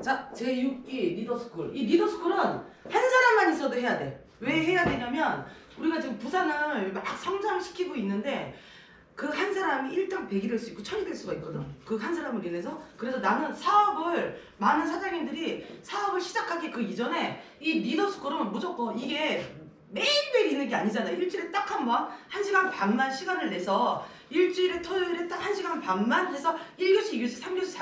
자, 제6기 리더스쿨. 이 리더스쿨은 한 사람만 있어도 해야 돼. 왜 해야 되냐면 우리가 지금 부산을 막 성장시키고 있는데 그 한 사람이 1당 100이 될 수 있고 1000이 될 수가 있거든. 그 한 사람을 인해서. 그래서 나는 사업을, 많은 사장님들이 사업을 시작하기 그 이전에 이 리더스쿨은 무조건 이게 매일매일 있는 게 아니잖아요. 일주일에 딱 한 번, 1시간 반만 시간을 내서 일주일에 토요일에 딱 1시간 반만 해서 1교시, 2교시, 3교시,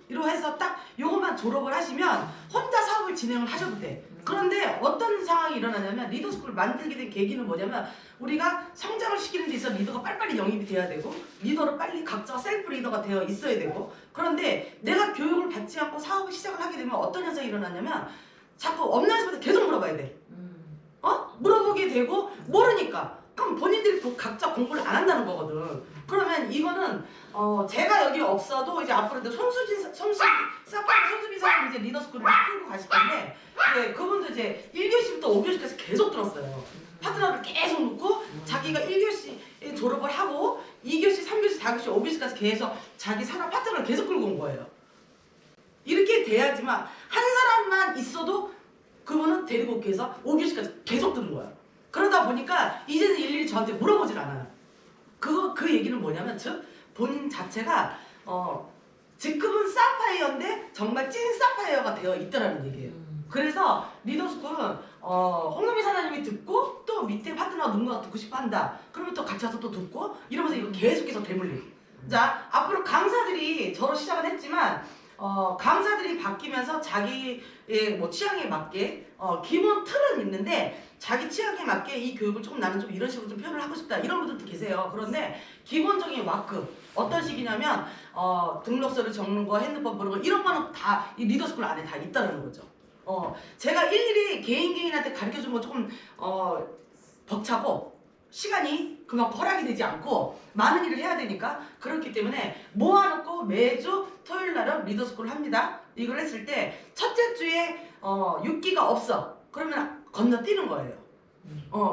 4교시로 해서 딱 요것만 졸업을 하시면 혼자 사업을 진행을 하셔도 돼. 그런데 어떤 상황이 일어나냐면 리더스쿨을 만들게 된 계기는 뭐냐면 우리가 성장을 시키는 데 있어서 리더가 빨리빨리 영입이 돼야 되고 리더로 빨리 각자가 셀프 리더가 되어 있어야 되고, 그런데 내가 교육을 받지 않고 사업을 시작을 하게 되면 어떤 현상이 일어나냐면 자꾸 업무에서부터 계속 물어봐야 돼. 물어보게 되고 모르니까 그럼 본인들이 각자 공부를 안 한다는 거거든. 그러면 이거는 제가 여기 없어도 이제 앞으로 손수빈 사장님 이제 리더스쿨을 끌고 가실 건데 이제 그분도 이제 1교시부터 5교시까지 계속 들었어요. 파트너를 계속 놓고 자기가 1교시에 졸업을 하고 2교시, 3교시, 4교시, 5교시까지 계속 자기 산업 파트너를 계속 끌고 온 거예요. 이렇게 돼야지만 한 사람만 있어도 그분은 데리고 오기 위해서 5교시까지 계속 들은 거야. 그러다 보니까 이제는 일일이 저한테 물어보질 않아요. 그 얘기는 뭐냐면 즉 본인 자체가 직급은 사파이어인데 정말 찐 사파이어가 되어 있더라는 얘기예요. 그래서 리더스쿨은 홍금희 사장님이 듣고 또 밑에 파트너가 누군가가 듣고 싶어 한다. 그러면 또 같이 와서 또 듣고 이러면서 이거 계속해서 대물림. 자, 앞으로 강사들이 저로 시작은 했지만 강사들이 바뀌면서 자기의 뭐 취향에 맞게 기본 틀은 있는데 자기 취향에 맞게 이 교육을 조금 나는 좀 이런 식으로 좀 표현을 하고 싶다 이런 분들도 계세요. 그런데 기본적인 와크 어떤 식이냐면 등록서를 적는 거, 핸드폰 보는 거 이런 거는 다 이 리더스쿨 안에 다 있다는 거죠. 제가 일일이 개인한테 가르쳐준 거 조금 벅차고 시간이 그만큼 허락이 되지 않고 많은 일을 해야 되니까 그렇기 때문에 모아놓고 매주 토요일 날은 리더스쿨을 합니다. 이걸 했을 때 첫째 주에 6기가 없어. 그러면 건너뛰는 거예요.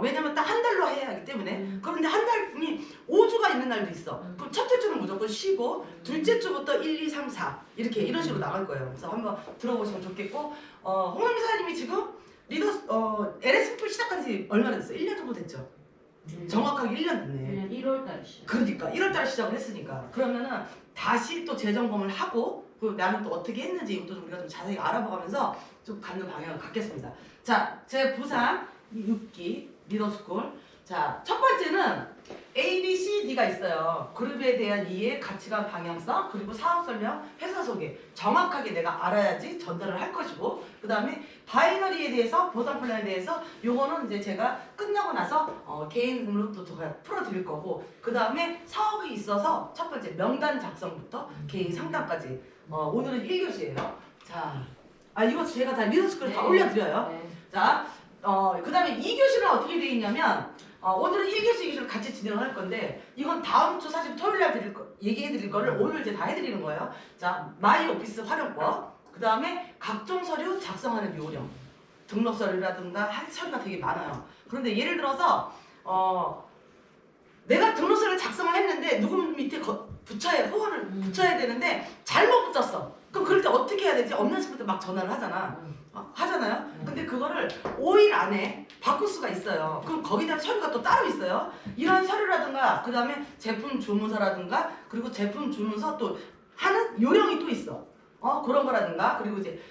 왜냐면 딱 한 달로 해야 하기 때문에. 그런데 한 달이 5주가 있는 날도 있어. 그럼 첫째 주는 무조건 쉬고 둘째 주부터 1, 2, 3, 4 이런 식으로 나갈 거예요. 그래서 한번 들어보시면 좋겠고 홍은미 사장님이 지금 LS풀 시작한 지 얼마나 됐어요? 1년 정도 됐죠? 정확하게 1년 됐네. 1월달 시작. 그러니까 1월달에 시작을 했으니까 그러면은 다시 또 재점검을 하고 나는 또 어떻게 했는지 이것도 좀 우리가 좀 자세히 알아보면서 좀 갖는 방향을 갖겠습니다. 자, 제 부산 6기 리더스쿨. 자, 첫 번째는 A, B, C, D가 있어요. 그룹에 대한 이해, 가치관, 방향성, 그리고 사업 설명, 회사 소개. 정확하게 내가 알아야지 전달을 할 것이고, 그 다음에 바이너리에 대해서, 보상 플랜에 대해서 요거는 이제 제가 끝나고 나서 개인으로 또 제가 풀어드릴 거고, 그 다음에 사업이 있어서 첫 번째 명단 작성부터 개인 상담까지. 오늘은 1교시예요. 자, 이거 제가 다 리더스쿨 다 올려드려요. 네. 자, 그 다음에 2교시는 어떻게 되어 있냐면 오늘은 1교시, 2교시를 같이 진행을 할 건데 이건 다음 주 사실 토요일날 얘기해 드릴 거를 오늘 이제 다 해드리는 거예요. 자, 마이 오피스 활용법, 그 다음에 각종 서류 작성하는 요령, 등록 서류라든가 할 서류가 되게 많아요. 그런데 예를 들어서 내가 등록 서류를 작성을 했는데 누구 밑에 후원을 붙여야 되는데 잘못 붙였어. 그럼 그럴 때 어떻게 해야 되지? 없는 친구들 막 전화를 하잖아. 하잖아요. 근데 그거를 5일 안에 바꿀 수가 있어요. 그럼 거기에 대한 서류가 또 따로 있어요. 이런 서류라든가 그 다음에 제품 주문서라든가 그리고 제품 주문서 또 하는 요령이 또 있어. 그런 거라든가 그리고 이제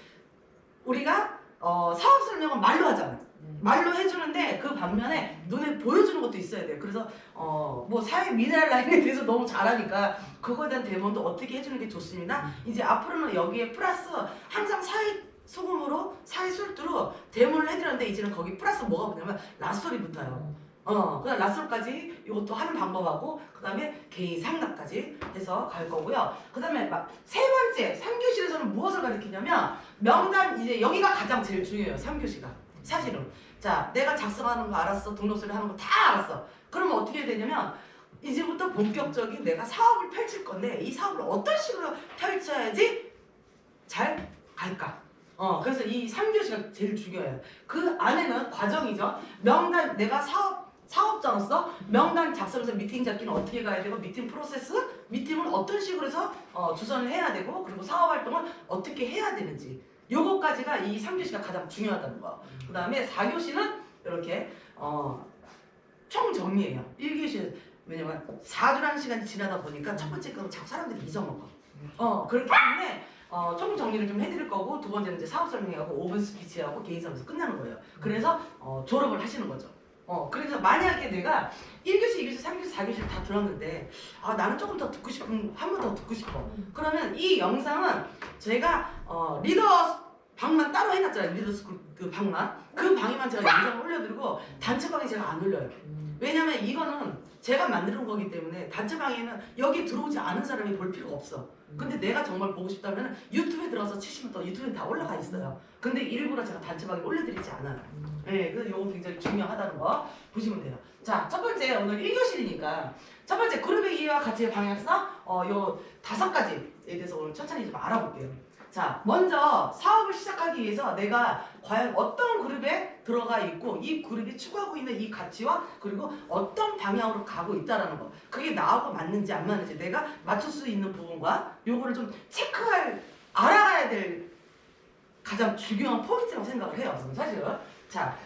우리가 사업 설명은 말로 하잖아. 말로 해주는데 그 반면에 눈에 보여주는 것도 있어야 돼요. 그래서 뭐 사회 미네랄 라인에 대해서 너무 잘하니까 그거에 대한 데모도 어떻게 해주는 게 좋습니다. 이제 앞으로는 여기에 플러스 항상 사회 소금으로 사회 술두로 데모를 해드렸는데 이제는 거기 플러스 뭐가 뭐냐면 라스토리 붙어요. 그다음 라스토리까지 이것도 하는 방법하고 그 다음에 개인 상담까지 해서 갈 거고요. 그 다음에 세 번째 3교시에서는 무엇을 가르치냐면 명단, 이제 여기가 가장 제일 중요해요. 3교시가 사실은. 자, 내가 작성하는 거 알았어, 등록서를 하는 거 다 알았어. 그러면 어떻게 해야 되냐면 이제부터 본격적인 내가 사업을 펼칠 건데 이 사업을 어떤 식으로 펼쳐야지 잘 갈까? 그래서 이 3교시가 제일 중요해요. 그 안에는 과정이죠. 명단, 내가 사업 사업자로서 명단 작성해서 미팅 잡기는 어떻게 가야 되고 미팅 프로세스, 미팅을 어떤 식으로 해서 주선을 해야 되고 그리고 사업 활동을 어떻게 해야 되는지 요거까지가 이 3교시가 가장 중요하다는 거. 그 다음에 4교시는 이렇게 총 정리해요. 1교시는 왜냐면 4주라는 시간이 지나다 보니까 첫 번째 거는 자꾸 사람들이 잊어먹어. 그렇기 때문에 총 정리를 좀 해드릴 거고 두 번째는 이제 사업 설명하고 5분 스피치하고 개인 사업에서 끝나는 거예요. 그래서 졸업을 하시는 거죠. 그래서 만약에 내가 1교시, 2교시, 3교시, 4교시를 다 들었는데 나는 조금 더 듣고 싶은 한 번 더 듣고 싶어. 그러면 이 영상은 제가 리더 방만 따로 해놨잖아요. 리더스쿨 그 방만. 그 방에만 제가 영상을 올려드리고 단체방에 제가 안 올려요. 왜냐면 이거는 제가 만드는 거기 때문에 단체방에는 여기 들어오지 않은 사람이 볼 필요가 없어. 근데 내가 정말 보고 싶다면 유튜브에 들어가서 치시면 또 유튜브에 다 올라가 있어요. 근데 일부러 제가 단체방에 올려드리지 않아요. 네, 그래서 이거 굉장히 중요하다는 거 보시면 돼요. 자, 첫 번째 오늘 1교시니까 첫 번째 그룹의 이해와 가치의 방향성 요 5가지에 대해서 오늘 천천히 좀 알아볼게요. 자, 먼저 사업을 시작하기 위해서 내가 과연 어떤 그룹에 들어가 있고 이 그룹이 추구하고 있는 이 가치와 그리고 어떤 방향으로 가고 있다라는 거. 그게 나하고 맞는지 안 맞는지 내가 맞출 수 있는 부분과 요거를 좀 알아가야 될 가장 중요한 포인트라고 생각을 해요. 저는 사실은. 자,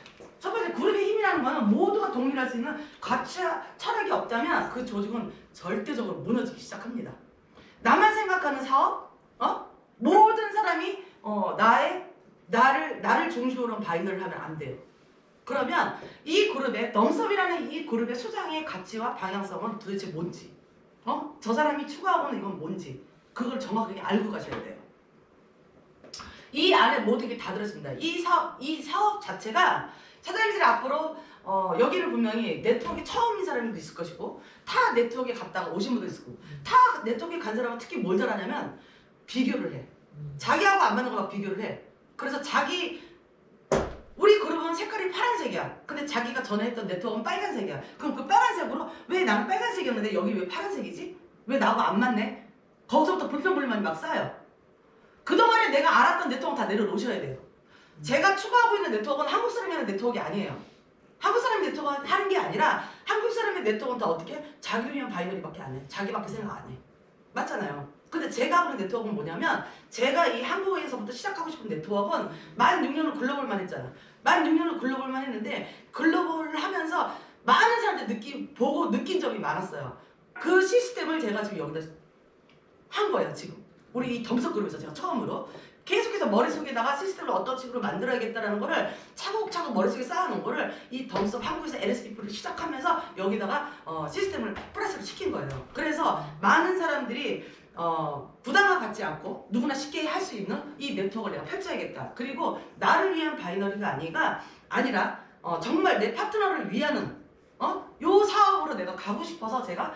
첫 번째 그룹의 힘이라는 거는 모두가 동일할 수 있는 가치와 철학이 없다면 그 조직은 절대적으로 무너지기 시작합니다. 나만 생각하는 사업? 모든 사람이 나를 중심으로 한 바이너를 하면 안 돼요. 그러면 이 그룹의 넘섭이라는 이 그룹의 수장의 가치와 방향성은 도대체 뭔지, 저 사람이 추구하고는 이건 뭔지 그걸 정확하게 알고 가셔야 돼요. 이 안에 모든 게 다 들었습니다. 이 사업 자체가 사장님들이 앞으로 여기를 분명히 네트워크에 처음인 사람도 있을 것이고 타 네트워크에 갔다가 오신 분도 있을 거고 타 네트워크에 간 사람은 특히 뭘 잘하냐면 비교를 해. 자기하고 안 맞는 거 막 비교를 해. 그래서 우리 그룹은 색깔이 파란색이야. 근데 자기가 전에 했던 네트워크는 빨간색이야. 그럼 그 빨간색으로 왜 나는 빨간색이었는데 여기 왜 파란색이지? 왜 나하고 안 맞네? 거기서부터 불평불만이 막 쌓여. 그동안에 내가 알았던 네트워크 다 내려놓으셔야 돼요. 제가 추구하고 있는 네트워크는 한국 사람이 하는 네트워크가 아니에요. 한국 사람이 네트워크 하는 게 아니라 한국 사람의 네트워크는 다 어떻게? 자기를 위한 바이너리밖에 안 해. 자기밖에 생각 안 해. 맞잖아요. 근데 제가 하는 네트워크는 뭐냐면 제가 이 한국에서부터 시작하고 싶은 네트워크는 만 6년을 글로벌만 했잖아. 만 6년을 글로벌만 했는데 글로벌을 하면서 많은 사람들이 보고 느낀 점이 많았어요. 그 시스템을 제가 지금 여기다 한 거예요. 지금 우리 이 덤석그룹에서 제가 처음으로 계속해서 머릿속에다가 시스템을 어떤 식으로 만들어야겠다라는 거를 차곡차곡 머릿속에 쌓아놓은 거를 이 덤석 한국에서 LSP를 시작하면서 여기다가 시스템을 플러스를 시킨 거예요. 그래서 많은 사람들이 부담을 갖지 않고 누구나 쉽게 할 수 있는 이 네트워크를 내가 펼쳐야겠다. 그리고 나를 위한 바이너리가 아니라 정말 내 파트너를 위하는 요 사업으로 내가 가고 싶어서 제가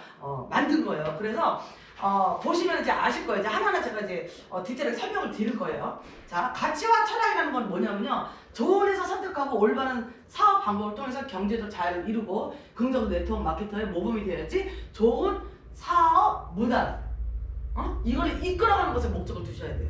만든 거예요. 그래서 보시면 이제 아실 거예요. 이제 하나하나 제가 이제 디테일하게 설명을 드릴 거예요. 자, 가치와 철학이라는 건 뭐냐면요. 조언해서 선택하고 올바른 사업 방법을 통해서 경제도 잘 이루고 긍정적 네트워크 마케터의 모범이 되어야지 좋은 사업 문화 이걸 이끌어가는 것에 목적을 두셔야 돼요.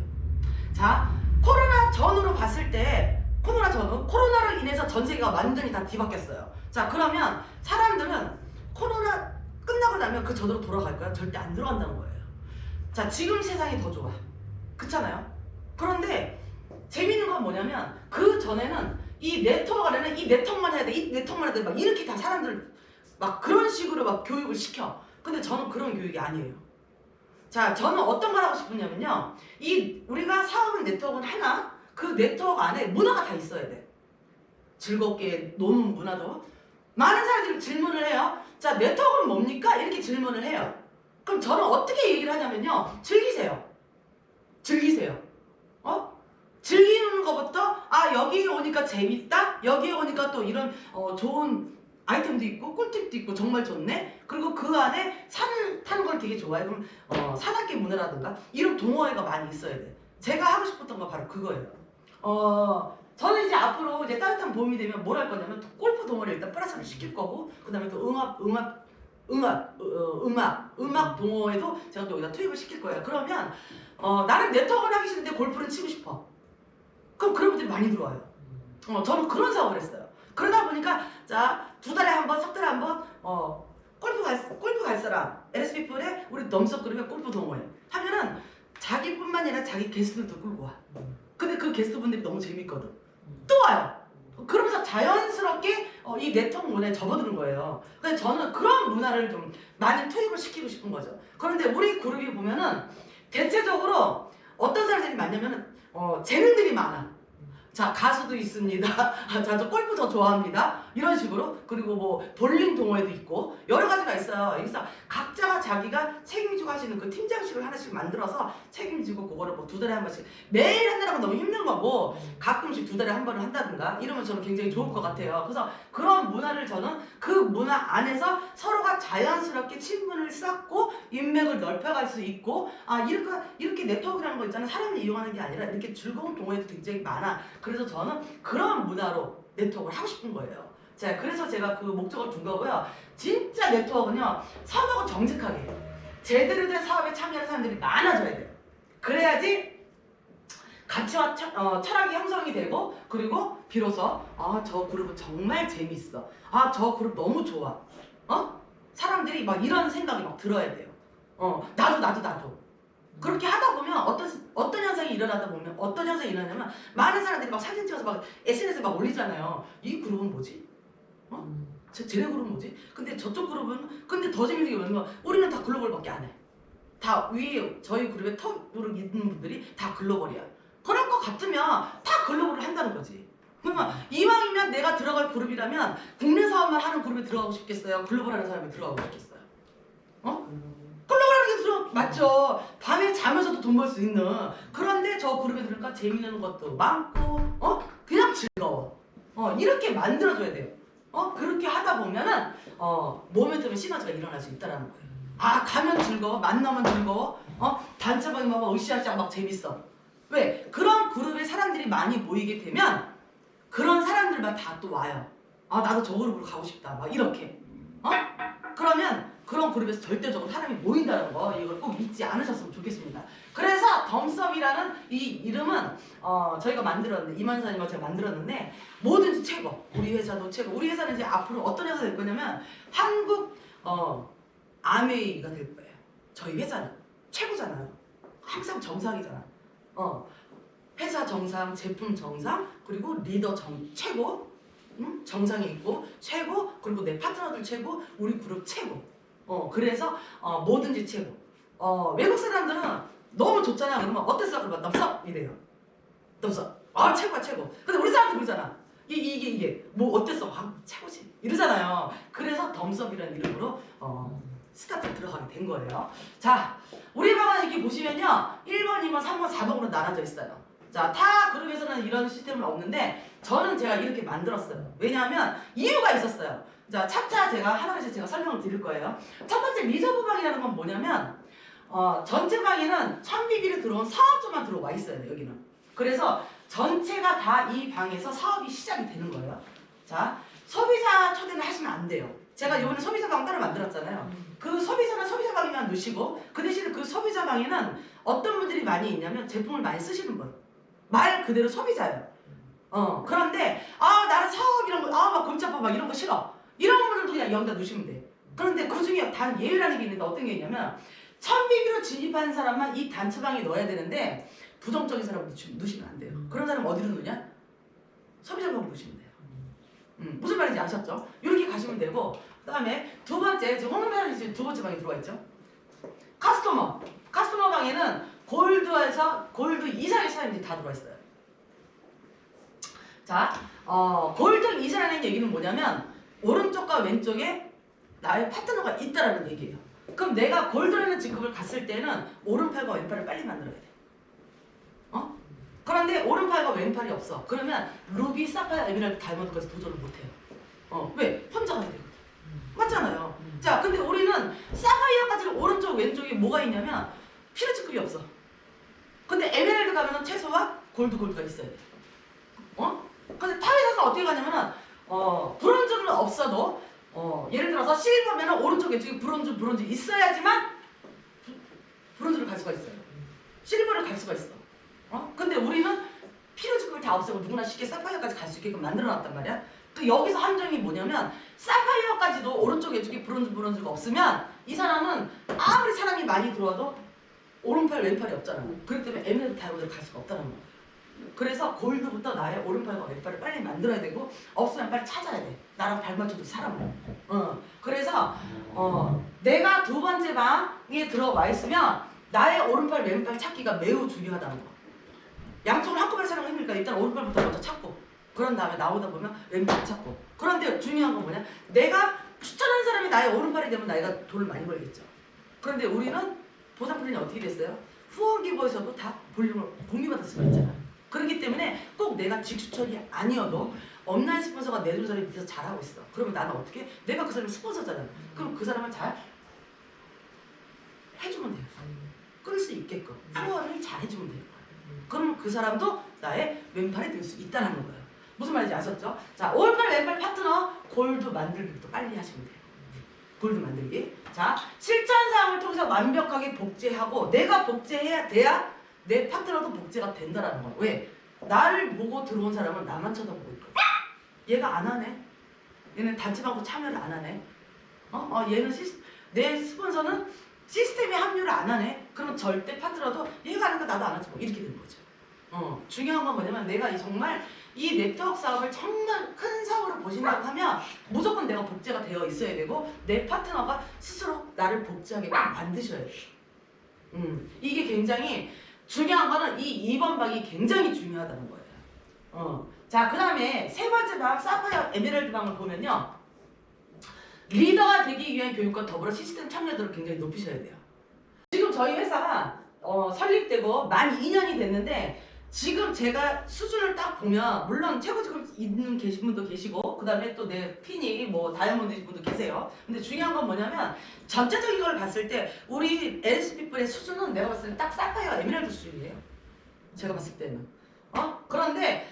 자, 코로나 전으로 봤을 때 코로나로 인해서 전 세계가 완전히 다 뒤바뀌었어요. 자, 그러면 사람들은 코로나 끝나고 나면 그 전으로 돌아갈 거야? 절대 안 들어간다는 거예요. 자, 지금 세상이 더 좋아. 그렇잖아요? 그런데 재밌는 건 뭐냐면 그 전에는 이 네트워크라는 이 네트워크만 해야 돼, 이 네트워크만 해야 돼 막 이렇게 다 사람들 막 그런 식으로 막 교육을 시켜. 근데 저는 그런 교육이 아니에요. 자, 저는 어떤 걸 하고 싶으냐면요. 우리가 사업의 네트워크는 하나, 그 네트워크 안에 문화가 다 있어야 돼. 즐겁게 노는 문화도. 많은 사람들이 질문을 해요. 자, 네트워크는 뭡니까? 이렇게 질문을 해요. 그럼 저는 어떻게 얘기를 하냐면요. 즐기세요. 즐기는 것부터 여기에 오니까 재밌다. 여기에 오니까 또 이런 좋은 아이템도 있고 꿀팁도 있고 정말 좋네. 그리고 그 안에 산 타는 걸 되게 좋아해. 그럼 산악계 문화라든가 이런 동호회가 많이 있어야 돼. 제가 하고 싶었던 거 바로 그거예요. 저는 이제 앞으로 이제 따뜻한 봄이 되면 뭘 할 거냐면 골프 동호회를 일단 플러스를 시킬 거고 그 다음에 또 음악 동호회도 제가 또 여기다 투입을 시킬 거예요. 그러면 나는 네트워크를 하기 싫은데 골프를 치고 싶어. 그럼 그런 분들이 많이 들어와요. 저는 그런 사업을 했어요. 그러다 보니까 자 2달에 한 번, 석 달에 한 번 골프 갈 사람 LSP풀에 우리 넘석그룹의 골프 동호회 하면은 자기뿐만 아니라 자기 게스트들도 끌고 와. 근데 그 게스트분들이 너무 재밌거든. 또 와요. 그러면서 자연스럽게 이 네트워크 문화에 접어드는 거예요. 근데 저는 그런 문화를 좀 많이 투입을 시키고 싶은 거죠. 그런데 우리 그룹이 보면은 대체적으로 어떤 사람들이 많냐면은 재능들이 많아. 자, 가수도 있습니다. 자, 저 골프 더 좋아합니다. 이런 식으로. 그리고 뭐 볼링 동호회도 있고 여러 가지가 있어요. 그래서 각자가 자기가 책임지고 하시는 그 팀장식을 하나씩 만들어서 책임지고 그거를 뭐 2달에 한 번씩 매일 한다는 건 너무 힘든 거고 가끔씩 2달에 한 번을 한다든가 이러면 저는 굉장히 좋을 것 같아요. 그래서 그런 문화를 저는 그 문화 안에서 서로가 자연스럽게 친분을 쌓고 인맥을 넓혀갈 수 있고 이렇게 네트워크라는 거 있잖아요. 사람을 이용하는 게 아니라 이렇게 즐거운 동호회도 굉장히 많아. 그래서 저는 그런 문화로 네트워크를 하고 싶은 거예요. 자, 그래서 제가 그 목적을 둔 거고요. 진짜 네트워크는요, 선하고 정직하게 제대로 된 사업에 참여하는 사람들이 많아져야 돼요. 그래야지 가치와 철학이 형성이 되고, 그리고 비로소 저 그룹은 정말 재밌어. 저 그룹 너무 좋아. 사람들이 막 이런 생각이 막 들어야 돼요. 나도. 그렇게 하다 보면 어떤 현상이 일어나다 보면 어떤 현상이 일어나냐면 많은 사람들이 막 사진 찍어서 막 SNS에 막 올리잖아요. 이 그룹은 뭐지? 쟤네 그룹은 뭐지? 근데 저쪽 그룹은 근데 더 재밌는 게 뭐냐면 우리는 다 글로벌밖에 안 해. 다 위에 저희 그룹에 톱으로 있는 분들이 다 글로벌이야. 그럴 것 같으면 다 글로벌을 한다는 거지. 그러면 이왕이면 내가 들어갈 그룹이라면 국내 사업만 하는 그룹에 들어가고 싶겠어요? 글로벌 하는 사람이 들어가고 싶겠어요? 글로벌하는 게 맞죠. 밤에 자면서도 돈 벌 수 있는. 그런데 저 그룹에 들어가 재미있는 것도 많고 그냥 즐거워. 이렇게 만들어줘야 돼요. 그렇게 하다 보면은 몸에 들면 시너지가 일어날 수 있다는 거예요. 가면 즐거워, 만나면 즐거워, 단체방에 막 으쌰으쌰 막 재밌어. 왜? 그런 그룹에 사람들이 많이 모이게 되면 그런 사람들만 다 또 와요. 나도 저 그룹으로 가고 싶다. 막 이렇게. 그러면 그런 그룹에서 절대적으로 사람이 모인다는 거 이걸 꼭 잊지 않으셨으면 좋겠습니다. 그래서 덤섭이라는 이 이름은 저희가 만들었는데 이만사님과 제가 만들었는데 뭐든지 최고. 우리 회사도 최고. 우리 회사는 이제 앞으로 어떤 회사가 될 거냐면 한국 아메이가 될 거예요. 저희 회사는 최고잖아요. 항상 정상이잖아. 회사 정상, 제품 정상, 그리고 리더 최고. 정상이 있고 최고, 그리고 내 파트너들 최고, 우리 그룹 최고. 그래서 뭐든지 최고. 외국 사람들은 너무 좋잖아. 그러면 어땠어? 그러면 덤섭 이래요. 덤섭. 최고야 최고. 근데 우리 사람들 그러잖아. 이게 뭐 어땠어? 최고지. 이러잖아요. 그래서 덤섭이라는 이름으로 스타트에 들어가게 된 거예요. 자, 우리 방은 이렇게 보시면요, 1번, 2번, 3번, 4번으로 나눠져 있어요. 자, 타 그룹에서는 이런 시스템은 없는데 저는 제가 이렇게 만들었어요. 왜냐하면 이유가 있었어요. 자, 차차 제가 하나씩 제가 설명을 드릴 거예요. 첫 번째 리저브 방이라는 건 뭐냐면 전체 방에는 1000BB로 들어온 사업자만 들어와 있어요. 여기는. 그래서 전체가 다 이 방에서 사업이 시작이 되는 거예요. 자, 소비자 초대는 하시면 안 돼요. 제가 이번에 소비자 방 따로 만들었잖아요. 그 소비자는 소비자 방에만 넣으시고 그 대신에 그 소비자 방에는 어떤 분들이 많이 있냐면 제품을 많이 쓰시는 분. 말 그대로 소비자예요. 그런데 나는 사업 이런 거 막 골자파 막 이런 거 싫어. 이런 분들도 그냥 여기다 넣으시면 돼. 그런데 그 중에 단 예외라는 게 있는데 어떤 게 있냐면 1000BB로 진입하는 사람만 이 단체방에 넣어야 되는데 부정적인 사람을 넣으시면 안 돼요. 그런 사람 어디로 넣냐? 소비자방으로 넣으시면 돼요. 무슨 말인지 아셨죠? 이렇게 가시면 되고 그 다음에 두 번째, 지금 홍명사님 두 번째 방에 들어와 있죠? 카스터머 방에는 골드에서 골드 이상의 사람들이 다 들어와 있어요. 자, 골드 이상이라는 얘기는 뭐냐면 오른쪽과 왼쪽에 나의 파트너가 있다라는 얘기예요. 그럼 내가 골드라는 직급을 갔을 때는 오른팔과 왼팔을 빨리 만들어야 돼. 그런데 오른팔과 왼팔이 없어. 그러면 루비, 사파이어, 에메랄드, 다이아몬드까지 도전을 못해요. 왜? 혼자 가야 되거든. 맞잖아요. 자, 근데 우리는 사파이어까지는 오른쪽, 왼쪽에 뭐가 있냐면 필요 직급이 없어. 근데 에메랄드 가면은 최소한 골드가 있어야 돼. 근데 타회사가 어떻게 가냐면은 브론즈는 없어도 예를 들어서 실버면은 오른쪽 왼쪽에 브론즈 있어야지만 브론즈를 갈 수가 있어요. 실버를 갈 수가 있어. 근데 우리는 필요 직급을 다 다 없애고 누구나 쉽게 사파이어까지 갈 수 있게끔 만들어놨단 말이야. 그 여기서 함정이 뭐냐면 사파이어까지도 오른쪽 왼쪽에 브론즈가 없으면 이 사람은 아무리 사람이 많이 들어와도 오른팔 왼팔이 없잖아. 그렇기 때문에 에메랄드 다이아몬드를 갈 수가 없다는 거야. 그래서 골드부터 나의 오른팔과 왼팔을 빨리 만들어야 되고 없으면 빨리 찾아야 돼. 나랑 발맞춰줄 사람을. 그래서 내가 두 번째 방에 들어와 있으면 나의 오른팔 왼팔 찾기가 매우 중요하다는 거. 양쪽을 한꺼번에 사용하는 힘이니까 일단 오른팔부터 먼저 찾고 그런 다음에 나오다 보면 왼팔 찾고. 그런데 중요한 건 뭐냐? 내가 추천하는 사람이 나의 오른팔이 되면 나이가 돈을 많이 벌겠죠. 그런데 우리는 보상 플랜이 어떻게 됐어요? 후원 기부에서도 다 볼륨을 공유받을 수가 있잖아. 그렇기 때문에 꼭 내가 직수철이 아니어도 업라인 스폰서가 내 동선을 밑에서 잘하고 있어. 그러면 나는 어떻게? 내가 그 사람 스폰서잖아. 그럼 그 사람을 잘 해주면 돼요. 끌 수 있게끔 후원을 잘 해주면 돼요. 그러면 그 사람도 나의 왼팔이 될 수 있다는 거예요. 무슨 말인지 아셨죠? 자, 오른팔 왼팔 파트너 골드 만들기부터 빨리 하시면 돼요. 골드 만들기. 자, 실천사항을 통해서 완벽하게 복제하고 내가 복제해야 돼야 내 파트너도 복제가 된다라는 거야. 왜? 나를 보고 들어온 사람은 나만 쳐다보고 있거든. 얘가 안 하네. 얘는 단체방도 참여를 안 하네. 얘는 내 스폰서는 시스템에 합류를 안 하네. 그러면 절대 파트너도 얘가 하는 거 나도 안 하지 뭐 이렇게 되는 거죠. 중요한 건 뭐냐면 내가 정말 이 네트워크 사업을 정말 큰 사업으로 보신다고 하면 무조건 내가 복제가 되어 있어야 되고 내 파트너가 스스로 나를 복제하게끔 만드셔야 돼요. 이게 굉장히 중요한 거는 이 2번 방이 굉장히 중요하다는 거예요. 자, 그 다음에 세 번째 방 사파이어 에메랄드 방을 보면요. 리더가 되기 위한 교육과 더불어 시스템 참여도를 굉장히 높이셔야 돼요. 지금 저희 회사가 설립되고 만 2년이 됐는데 지금 제가 수준을 딱 보면 물론 최고직급 있는 계신 분도 계시고 그 다음에 또 내 핀이 뭐 다이아몬드인 분도 계세요. 근데 중요한 건 뭐냐면 전체적인 걸 봤을 때 우리 LSP플의 수준은 내가 봤을 때 딱 사파이어 에메랄드 수준이에요. 제가 봤을 때는. 그런데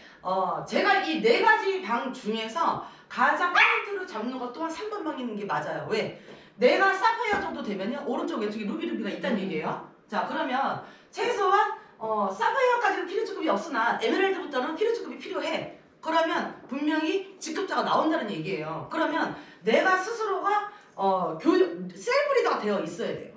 제가 이 네 가지 방 중에서 가장 포인트로 잡는 것 또한 3번 방에 있는 게 맞아요. 왜? 내가 사파이어 정도 되면요 오른쪽 왼쪽에 루비가 있다는 얘기예요. 자, 그러면 최소한 사파이어까지는 필요주급이 없으나 에메랄드부터는 필요주급이 필요해. 그러면 분명히 직급자가 나온다는 얘기예요. 그러면 내가 스스로가 셀프 리더가 되어 있어야 돼요.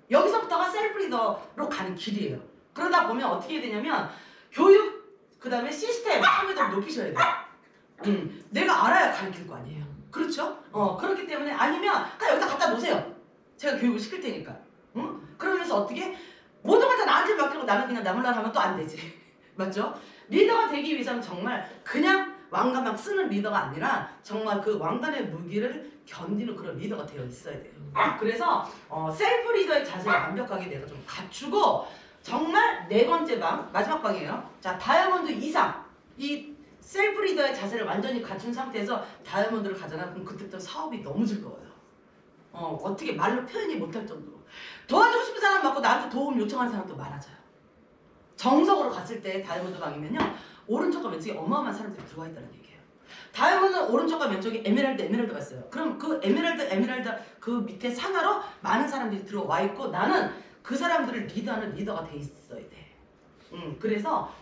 여기서부터가 셀프 리더로 가는 길이에요. 그러다 보면 어떻게 되냐면 교육, 그 다음에 시스템 참여도를 높이셔야 돼요. 내가 알아야 가르칠 거 아니에요. 그렇죠? 그렇기 때문에 아니면 그냥 여기다 갖다 놓으세요. 제가 교육을 시킬 테니까. 그러면서 어떻게 모든 걸 다 나한테 맡기고 나는 그냥 나몰라 하면 또 안 되지. 맞죠? 리더가 되기 위해서는 정말 그냥 왕관만 쓰는 리더가 아니라 정말 그 왕관의 무기를 견디는 그런 리더가 되어 있어야 돼요. 그래서 셀프 리더의 자세를 완벽하게 내가 좀 갖추고 정말 네 번째 방, 마지막 방이에요. 자, 다이아몬드 이상 이 셀프 리더의 자세를 완전히 갖춘 상태에서 다이아몬드를 가잖아. 그럼 그때부터 사업이 너무 즐거워요. 어떻게 말로 표현이 못할 정도로 도와주고 싶은 사람 많고 나한테 도움 요청하는 사람도 많아져요. 정석으로 갔을 때 다이아몬드 방이면요 오른쪽과 왼쪽에 어마어마한 사람들이 들어와 있다는 얘기예요. 다이아몬드는 오른쪽과 왼쪽에 에메랄드가 있어요. 그럼 그 에메랄드 그 밑에 상하로 많은 사람들이 들어와 있고 나는 그 사람들을 리더하는 리더가 돼 있어야 돼. 그래서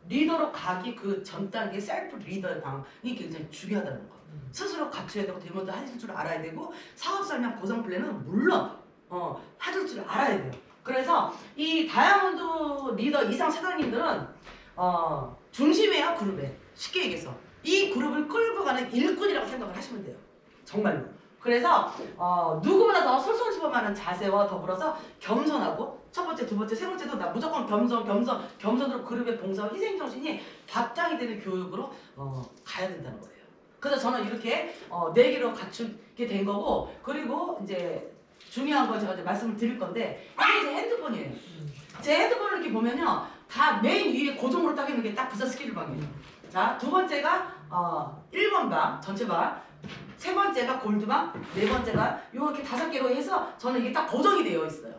리더로 가기 그 전 단계 셀프 리더의 방이 굉장히 중요하다는 거. 스스로 갖춰야 되고 데모도 하실 줄 알아야 되고 사업 설명 보상 플랜은 물론 하실 줄 알아야 돼요. 그래서 이 다이아몬드 리더 이상 사장님들은 중심이에요. 그룹에. 쉽게 얘기해서 이 그룹을 끌고 가는 일꾼이라고 생각을 하시면 돼요. 정말로. 그래서 누구보다 더 솔선수범하는 자세와 더불어서 겸손하고 첫 번째, 두 번째, 세 번째도 나 무조건 겸손으로 그룹의 봉사와 희생정신이 바탕이 되는 교육으로 가야 된다는 거예요. 그래서 저는 이렇게 네 개로 갖추게 된 거고 그리고 이제 중요한 거 제가 이제 말씀을 드릴 건데 이게 제 핸드폰이에요. 제 핸드폰을 이렇게 보면요 다 메인 위에 고정으로 딱 있는 게 딱 부사 스킬 방이에요. 자, 두 번째가 1번 방 전체 방, 세 번째가 골드방, 네 번째가 이렇게 5개로 해서 저는 이게 딱 고정이 되어 있어요.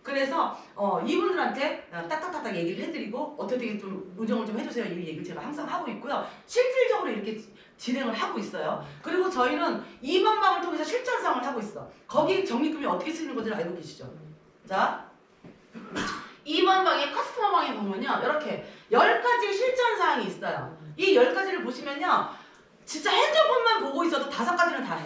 그래서 이분들한테 딱딱딱딱 얘기를 해드리고 어떻게 좀 운영을 좀 해주세요 이 얘기를 제가 항상 하고 있고요. 실질적으로 이렇게 진행을 하고 있어요. 그리고 저희는 2번 방을 통해서 실전상을 하고 있어. 거기 적립금이 어떻게 쓰이는 건지 알고 계시죠? 자, 2번 방에 커스터머 방에 보면요 이렇게 10가지 실전사항 사항이 있어요. 이 10가지를 보시면요. 진짜 핸드폰만 보고 있어도 5가지는 다 해.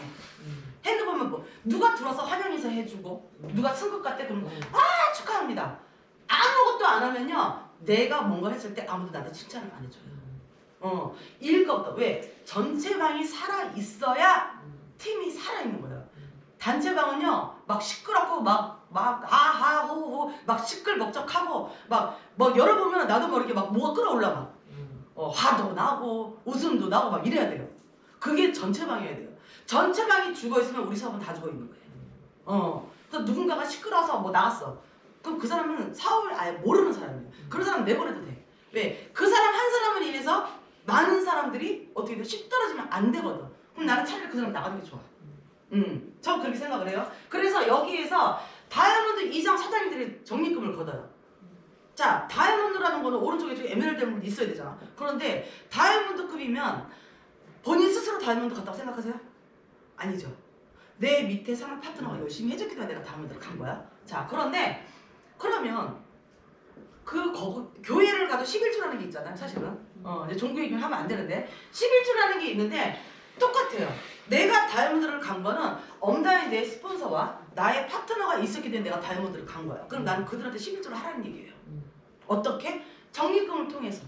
핸드폰만 보고. 누가 들어서 환영 인사 해주고 누가 승급 갔대 그러면 아 축하합니다. 아무것도 안 하면요. 내가 뭔가 했을 때 아무도 나한테 칭찬을 안 해줘요. 일겁다. 왜? 전체방이 살아있어야 팀이 살아있는 거예요. 단체방은요. 막 시끄럽고 막 아하호호 막 시끌벅적하고 막 열어보면 나도 모르게 막 뭐가 끌어올라 막 화도 나고 웃음도 나고 막 이래야 돼요. 그게 전체방이어야 돼요. 전체방이 죽어있으면 우리 사업은 다 죽어있는 거예요. 그래서 누군가가 시끄러워서 뭐 나갔어. 그럼 그 사람은 사업을 아예 모르는 사람이에요. 그런 사람 내버려도 돼. 왜? 그 사람 한 사람을 인해서 많은 사람들이 어떻게 돼? 씩 떨어지면 안 되거든. 그럼 나는 차라리 그 사람 나가는 게 좋아. 저 그렇게 생각을 해요. 그래서 여기에서 다이아몬드 이상 사장님들이 적립금을 걷어요. 자, 다이아몬드라는 거는 오른쪽에 저기 에메랄드 에merald 있어야 되잖아. 그런데 다이아몬드급이면 본인 스스로 다이아몬드 같다고 생각하세요? 아니죠. 내 밑에 사는 파트너가 열심히 해줬기 때문에 내가 다이아몬드를 간 거야. 자, 그런데 그러면 교회를 가도 11조라는 게 있잖아요. 사실은 이제 종교 얘기를 하면 안 되는데 11조라는 게 있는데 똑같아요. 내가 다이아몬드를 간 거는 엄다의 내 스폰서와 나의 파트너가 있었기 때문에 내가 다이아몬드를 간 거야. 그럼 나는 그들한테 11조를 하라는 얘기예요. 어떻게? 적립금을 통해서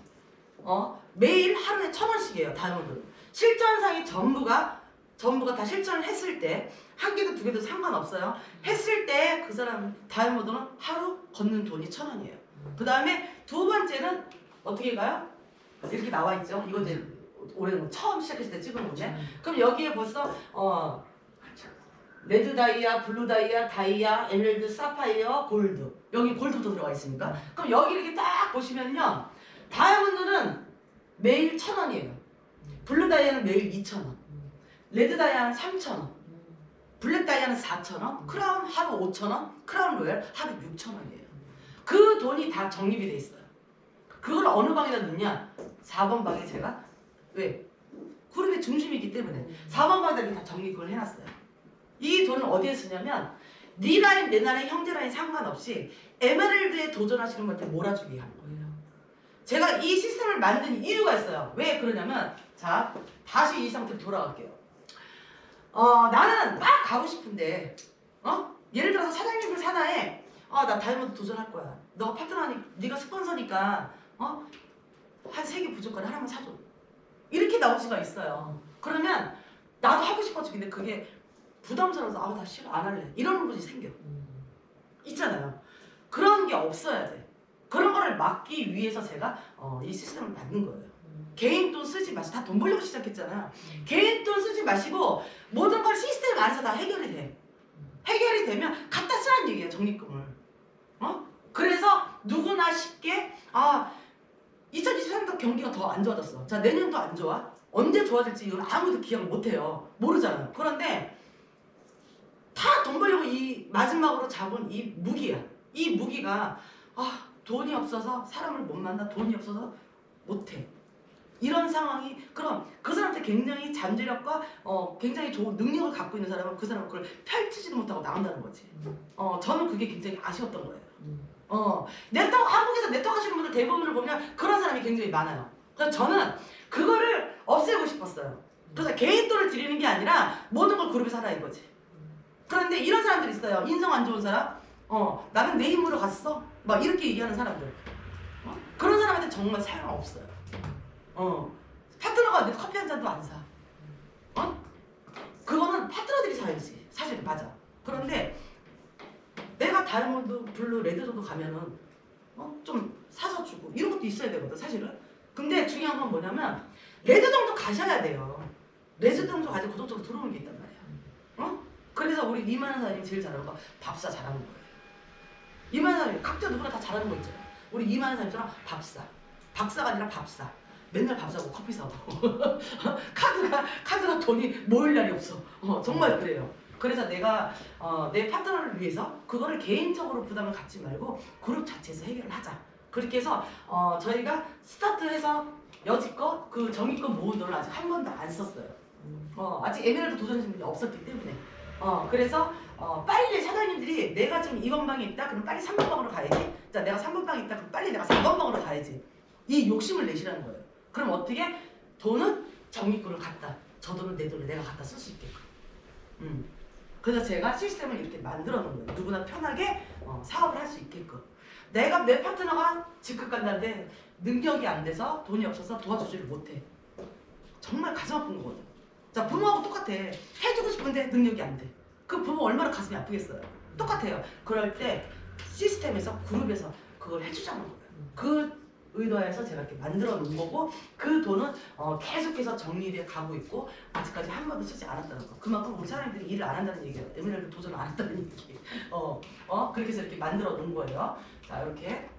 매일 하루에 1,000원씩이에요. 다이아몬드를. 실전상이 전부가 다 실전을 했을 때 한 개도 두 개도 상관없어요. 했을 때 그 사람 다이아몬드는 하루 걷는 돈이 1,000원이에요. 그 다음에 두 번째는 어떻게 가요? 이렇게 나와 있죠. 이거 이제 올해 처음 시작했을 때 찍은 건데 그럼 여기에 벌써 레드 다이아, 블루 다이아, 다이아, 에메랄드, 사파이어, 골드. 여기 골드도 들어가 있습니까? 그럼 여기 이렇게 딱 보시면요. 다이아몬드는 매일 1,000원이에요. 블루 다이아는 매일 2,000원. 레드 다이아는 3,000원. 블랙 다이아는 4,000원. 크라운 하루 5,000원. 크라운 로얄 하루 6,000원이에요. 그 돈이 다 적립이 돼 있어요. 그걸 어느 방에다 넣냐? 4번 방에 제가 왜? 그룹의 중심이기 때문에 4번 방에다 이렇게 다 적립을 해놨어요. 이 돈을 어디에 쓰냐면 네 라인 내 라인 형제 라인 상관없이 에메랄드에 도전하시는 분한테 몰아주게 하는 거예요. 제가 이 시스템을 만든 이유가 있어요. 왜 그러냐면 자 다시 이 상태로 돌아갈게요. 나는 막 가고 싶은데 예를 들어서 사장님들 산하에 나 다이아몬드 도전할 거야. 너가 파트너니 네가 스폰서니까 한 3개 부족하니 하나만 사줘. 이렇게 나올 수가 있어요. 그러면 나도 하고 싶어져. 근데 그게 부담스러워서 나 싫어 안 할래 이런 분이 생겨. 있잖아요. 그런 게 없어야 돼. 그런 거를 막기 위해서 제가 이 시스템을 만든 거예요. 개인 돈 쓰지 마시고 다 돈 벌려고 시작했잖아요. 개인 돈 쓰지 마시고 모든 걸 시스템 안에서 다 해결이 돼. 해결이 되면 갖다 쓰라는 얘기예요. 적립금을. 그래서 누구나 쉽게 2023년도 경기가 더 안 좋아졌어. 자 내년도 안 좋아? 언제 좋아질지 이건 아무도 기억을 못해요. 모르잖아요. 그런데 다 돈 벌려고 이 마지막으로 잡은 이 무기야. 이 무기가 돈이 없어서 사람을 못 만나. 돈이 없어서 못해. 이런 상황이 그럼 그 사람한테 굉장히 잠재력과 굉장히 좋은 능력을 갖고 있는 사람은 그 사람은 그걸 펼치지도 못하고 나온다는 거지. 저는 그게 굉장히 아쉬웠던 거예요. 한국에서 네트워크 하시는 분들 대부분을 보면 그런 사람이 굉장히 많아요. 그래서 저는 그거를 없애고 싶었어요. 그래서 개인 돈을 드리는 게 아니라 모든 걸 그룹에서 하라 이거지. 그런데 이런 사람들 있어요. 인성 안 좋은 사람. 나는 내 힘으로 갔어. 막 이렇게 얘기하는 사람들. 그런 사람한테 정말 사용 없어요. 파트너가 내 커피 한 잔도 안 사. 그거는 파트너들이 사야지. 사실 맞아. 그런데 내가 다이아몬드, 블루, 레드 정도 가면은 좀 사서 주고 이런 것도 있어야 되거든 사실은. 근데 중요한 건 뭐냐면 레드 정도 가셔야 돼요. 레드 정도 가지고 고정적으로 들어오는 게 있단 말이야. 그래서 우리 이만한 사람이 제일 잘하는 거 밥사 잘하는 거예요. 이만한 사람이 각자 누구나 다 잘하는 거 있잖아요. 우리 이만한 사람처럼 밥사. 박사가 아니라 밥사. 맨날 밥 사고 커피 사고 카드가 돈이 모일 날이 없어. 정말 그래요. 그래서 내가 내 파트너를 위해서 그거를 개인적으로 부담을 갖지 말고 그룹 자체에서 해결을 하자. 그렇게 해서 저희가 스타트해서 여지껏 그 정기권 모은 돈을 아직 한 번도 안 썼어요. 아직 에메랄드 도전하신 분이 없었기 때문에. 그래서 빨리 사장님들이 내가 지금 2번 방에 있다 그럼 빨리 3번 방으로 가야지. 자 내가 3번 방에 있다 그럼 빨리 내가 4번 방으로 가야지. 이 욕심을 내시라는 거예요. 그럼 어떻게? 돈은 적립금을 갖다. 저 돈은 내 돈을 내가 갖다 쓸 수 있게끔. 그래서 제가 시스템을 이렇게 만들어 놓은 거예요. 누구나 편하게 사업을 할 수 있게끔. 내가 내 파트너가 직급 간다는데 능력이 안 돼서 돈이 없어서 도와주지를 못해. 정말 가슴 아픈 거거든. 자, 부모하고 똑같아. 해주고 싶은데 능력이 안 돼. 그 부모 얼마나 가슴이 아프겠어요. 똑같아요. 그럴 때 시스템에서 그룹에서 그걸 해주자는 거예요. 그 의도에서 제가 이렇게 만들어 놓은 거고 그 돈은 계속해서 적립에 가고 있고 아직까지 한 번도 쓰지 않았다는 거. 그만큼 우리 사람들이 일을 안 한다는 얘기예요. 에메랄드 도전 안 한다는 얘기. 그렇게 해서 이렇게 만들어 놓은 거예요. 자, 이렇게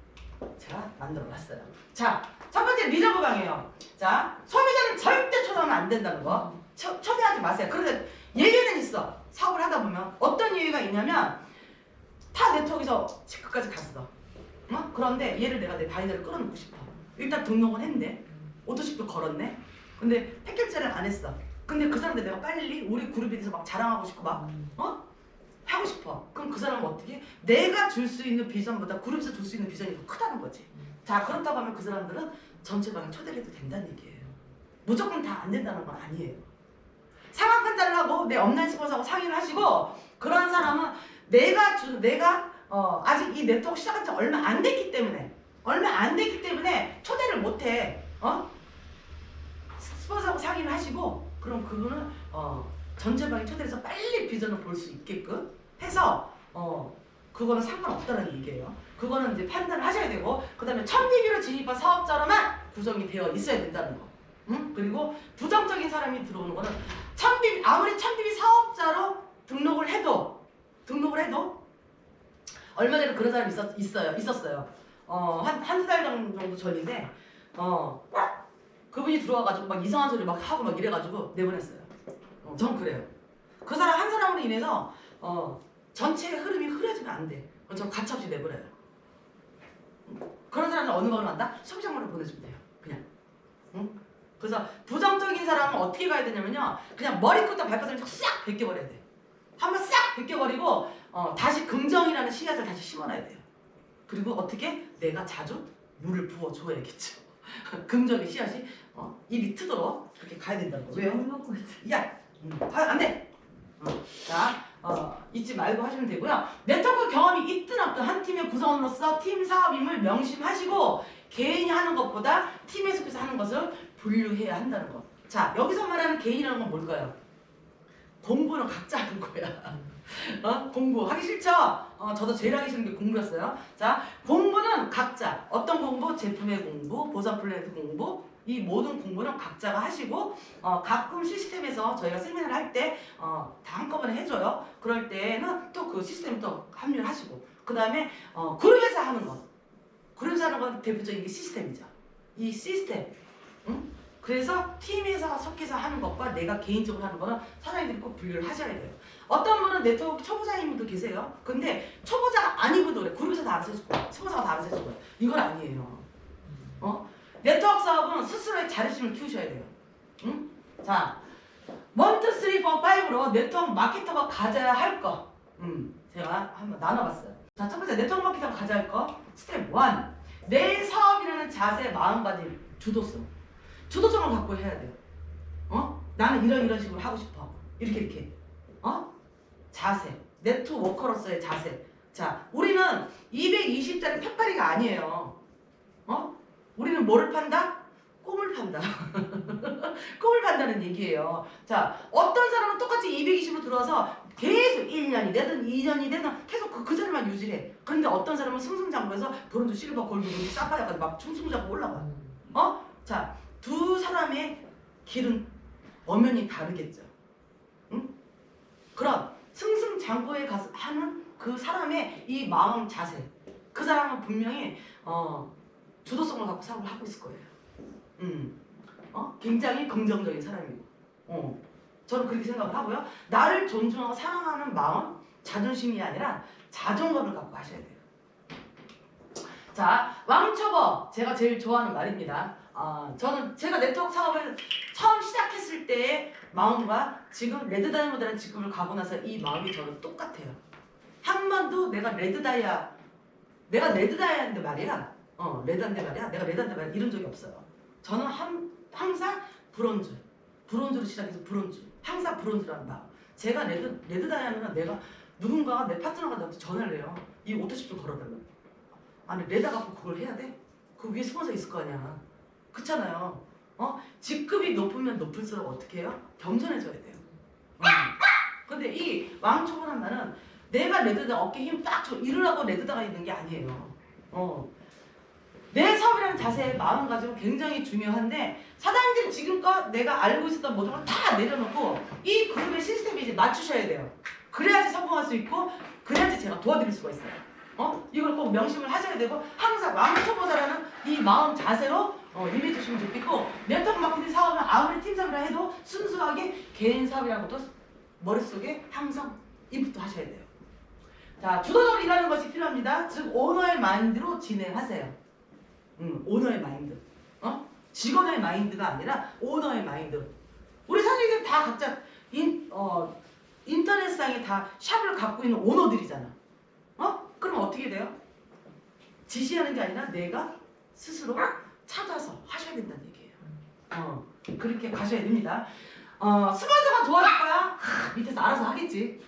제가 만들어 놨어요. 자, 첫 번째 리저브 강이에요. 자, 소비자는 절대 초대하면 안 된다는 거. 초대하지 마세요. 그런데 예외는 있어. 사업을 하다 보면 어떤 예외가 있냐면 타 네트워크에서 직급까지 갔어. 그런데 얘를 내가 내 바이너를 끌어놓고 싶어. 일단 등록은 했네. 오토십도 걸었네. 근데 패키지를 안 했어. 근데 그 사람들 내가 빨리 우리 그룹에 대해서 막 자랑하고 싶고 막 하고 싶어. 그럼 그 사람은 어떻게? 내가 줄 수 있는 비전보다 그룹에서 줄 수 있는 비전이 더 크다는 거지. 자, 그렇다고 하면 그 사람들은 전체 방에 초대를 해도 된다는 얘기예요. 무조건 다 안 된다는 건 아니에요. 상황 판단을 하고 내 업라인 스폰서하고 상의를 하시고 그런 사람은 내가 아직 이 네트워크 시작한 지 얼마 안 됐기 때문에 초대를 못해. 스폰서하고 상의를 하시고 그럼 그분은 전체방에 초대해서 빨리 비전을 볼 수 있게끔 해서 그거는 상관없다는 얘기예요. 그거는 이제 판단을 하셔야 되고 그 다음에 1000DB로 진입한 사업자로만 구성이 되어 있어야 된다는 거. 그리고 부정적인 사람이 들어오는 거는 아무리 1000DB 사업자로 등록을 해도 얼마 전에 그런 사람이 있었어요. 한두 달 정도 전인데 그분이 들어와가지고 막 이상한 소리 막 하고 막 이래가지고 내보냈어요. 전 그래요. 그 사람 한 사람으로 인해서 전체의 흐름이 흐려지면 안 돼. 전 가차없이 내보내요. 그런 사람은 어느 방으로 간다? 소비자방으로 보내주면 돼요. 그냥. 그래서 부정적인 사람은 어떻게 가야 되냐면요. 그냥 머리끝부터 발끝을 싹 벗겨버려야 돼. 한번 싹 벗겨버리고 다시 긍정이라는 씨앗을 다시 심어놔야 돼요. 그리고 어떻게? 내가 자주 물을 부어줘야겠죠. 긍정의 씨앗이 입이 트도록 그렇게 가야 된다는 거. 왜요? 야! 안 돼! 자, 잊지 말고 하시면 되고요. 네트워크 경험이 있든 없든 한 팀의 구성원으로서 팀 사업임을 명심하시고 개인이 하는 것보다 팀에 속해서 하는 것을 분류해야 한다는 거. 자, 여기서 말하는 개인이라는 건 뭘까요? 공부는 각자 하는 거야. 공부하기 싫죠? 저도 제일 하기 싫은 게 공부였어요. 자, 공부는 각자. 어떤 공부? 제품의 공부, 보상 플랜트 공부. 이 모든 공부는 각자가 하시고 가끔 시스템에서 저희가 세미나를 할 때 다 한꺼번에 해줘요. 그럴 때는 또 그 시스템에 또 합류를 하시고 그 다음에 그룹에서 하는 것. 그룹에서 하는 건 대표적인 게 시스템이죠. 이 시스템. 그래서 팀에서 섞여서 하는 것과 내가 개인적으로 하는 거는 사장님들이 꼭 분류를 하셔야 돼요. 어떤 분은 네트워크 초보자인 분도 계세요. 근데 초보자가 아닌 분도 그래. 그룹에서 다 알아서 해줄 거야. 초보자가 다 알아서 해줄 거야. 이건 아니에요. 네트워크 사업은 스스로의 자립심을 키우셔야 돼요. 자, 1, 2, 3, 4, 5로 네트워크 마케터가 가져야 할 거. 제가 한번 나눠봤어요. 자, 첫 번째 네트워크 마케터가 가져야 할 거. 스텝 1. 내 사업이라는 자세, 마음가짐, 주도성. 주도성을 갖고 해야 돼요. 나는 이런 식으로 하고 싶어. 이렇게. 자세. 네트워커로서의 자세. 자, 우리는 220짜리 팻파리가 아니에요. 우리는 뭐를 판다? 꿈을 판다. 꿈을 판다는 얘기예요. 자, 어떤 사람은 똑같이 220으로 들어와서 계속 1년이 되든 2년이 되든 계속 그 자리만 유지해. 그런데 어떤 사람은 승승장구해서 브론즈, 실버, 골드, 루비, 사파이어까지 막 승승장구 올라가. 자, 두 사람의 길은 엄연히 다르겠죠. 그럼 승승장구에 가서 하는 그 사람의 이 마음 자세. 그 사람은 분명히 주도성을 갖고 사업을 하고 있을 거예요. 굉장히 긍정적인 사람이고. 저는 그렇게 생각을 하고요. 나를 존중하고 사랑하는 마음, 자존심이 아니라 자존감을 갖고 하셔야 돼요. 자, 왕초보 제가 제일 좋아하는 말입니다. 제가 네트워크 사업을 처음 시작했을 때의 마음과 지금 레드 다이아몬드라는 직급을 가고 나서 이 마음이 저는 똑같아요. 한 번도 내가 레드 다이아인데 말이야. 내가 레드한데 말이야. 이런 적이 없어요. 저는 항상 브론즈로 시작해서 브론즈. 항상 브론즈라는 마음. 제가 레드 다이아몬드는 내가 누군가가 내 파트너가 나한테 전화를 해요. 이 오토십 좀 걸어달라고. 아니 레다 갖고 그걸 해야 돼? 그 위에 스폰서 있을 거 아니야. 그렇잖아요. 직급이 높으면 높을수록 어떻게 해요? 겸손해져야 돼요. 근데 이 왕초보란 말은 내가 레드다 어깨 힘 딱 줘 이러라고 레드다가 있는 게 아니에요. 내 사업이라는 자세의 마음가짐은 굉장히 중요한데 사장님들이 지금껏 내가 알고 있었던 모든 걸 다 내려놓고 이 그룹의 시스템에 이제 맞추셔야 돼요. 그래야지 성공할 수 있고 그래야지 제가 도와드릴 수가 있어요. 이걸 꼭 명심을 하셔야 되고 항상 왕초보자라는 이 마음 자세로 임해주시면 좋겠고 네트워크 마케팅 사업은 아무리 팀 사업이라 해도 순수하게 개인 사업이라고도 머릿속에 항상 인풋도 하셔야 돼요. 자, 주도적으로 일하는 것이 필요합니다. 즉 오너의 마인드로 진행하세요. 오너의 마인드. 직원의 마인드가 아니라 오너의 마인드. 우리 사장님들 다 각자 인터넷상에 다 샵을 갖고 있는 오너들이잖아. 그럼 어떻게 돼요? 지시하는 게 아니라 내가 스스로 찾아서 하셔야 된다는 얘기예요. 그렇게 가셔야 됩니다. 스폰서가 도와줄 거야? 밑에서 알아서 하겠지.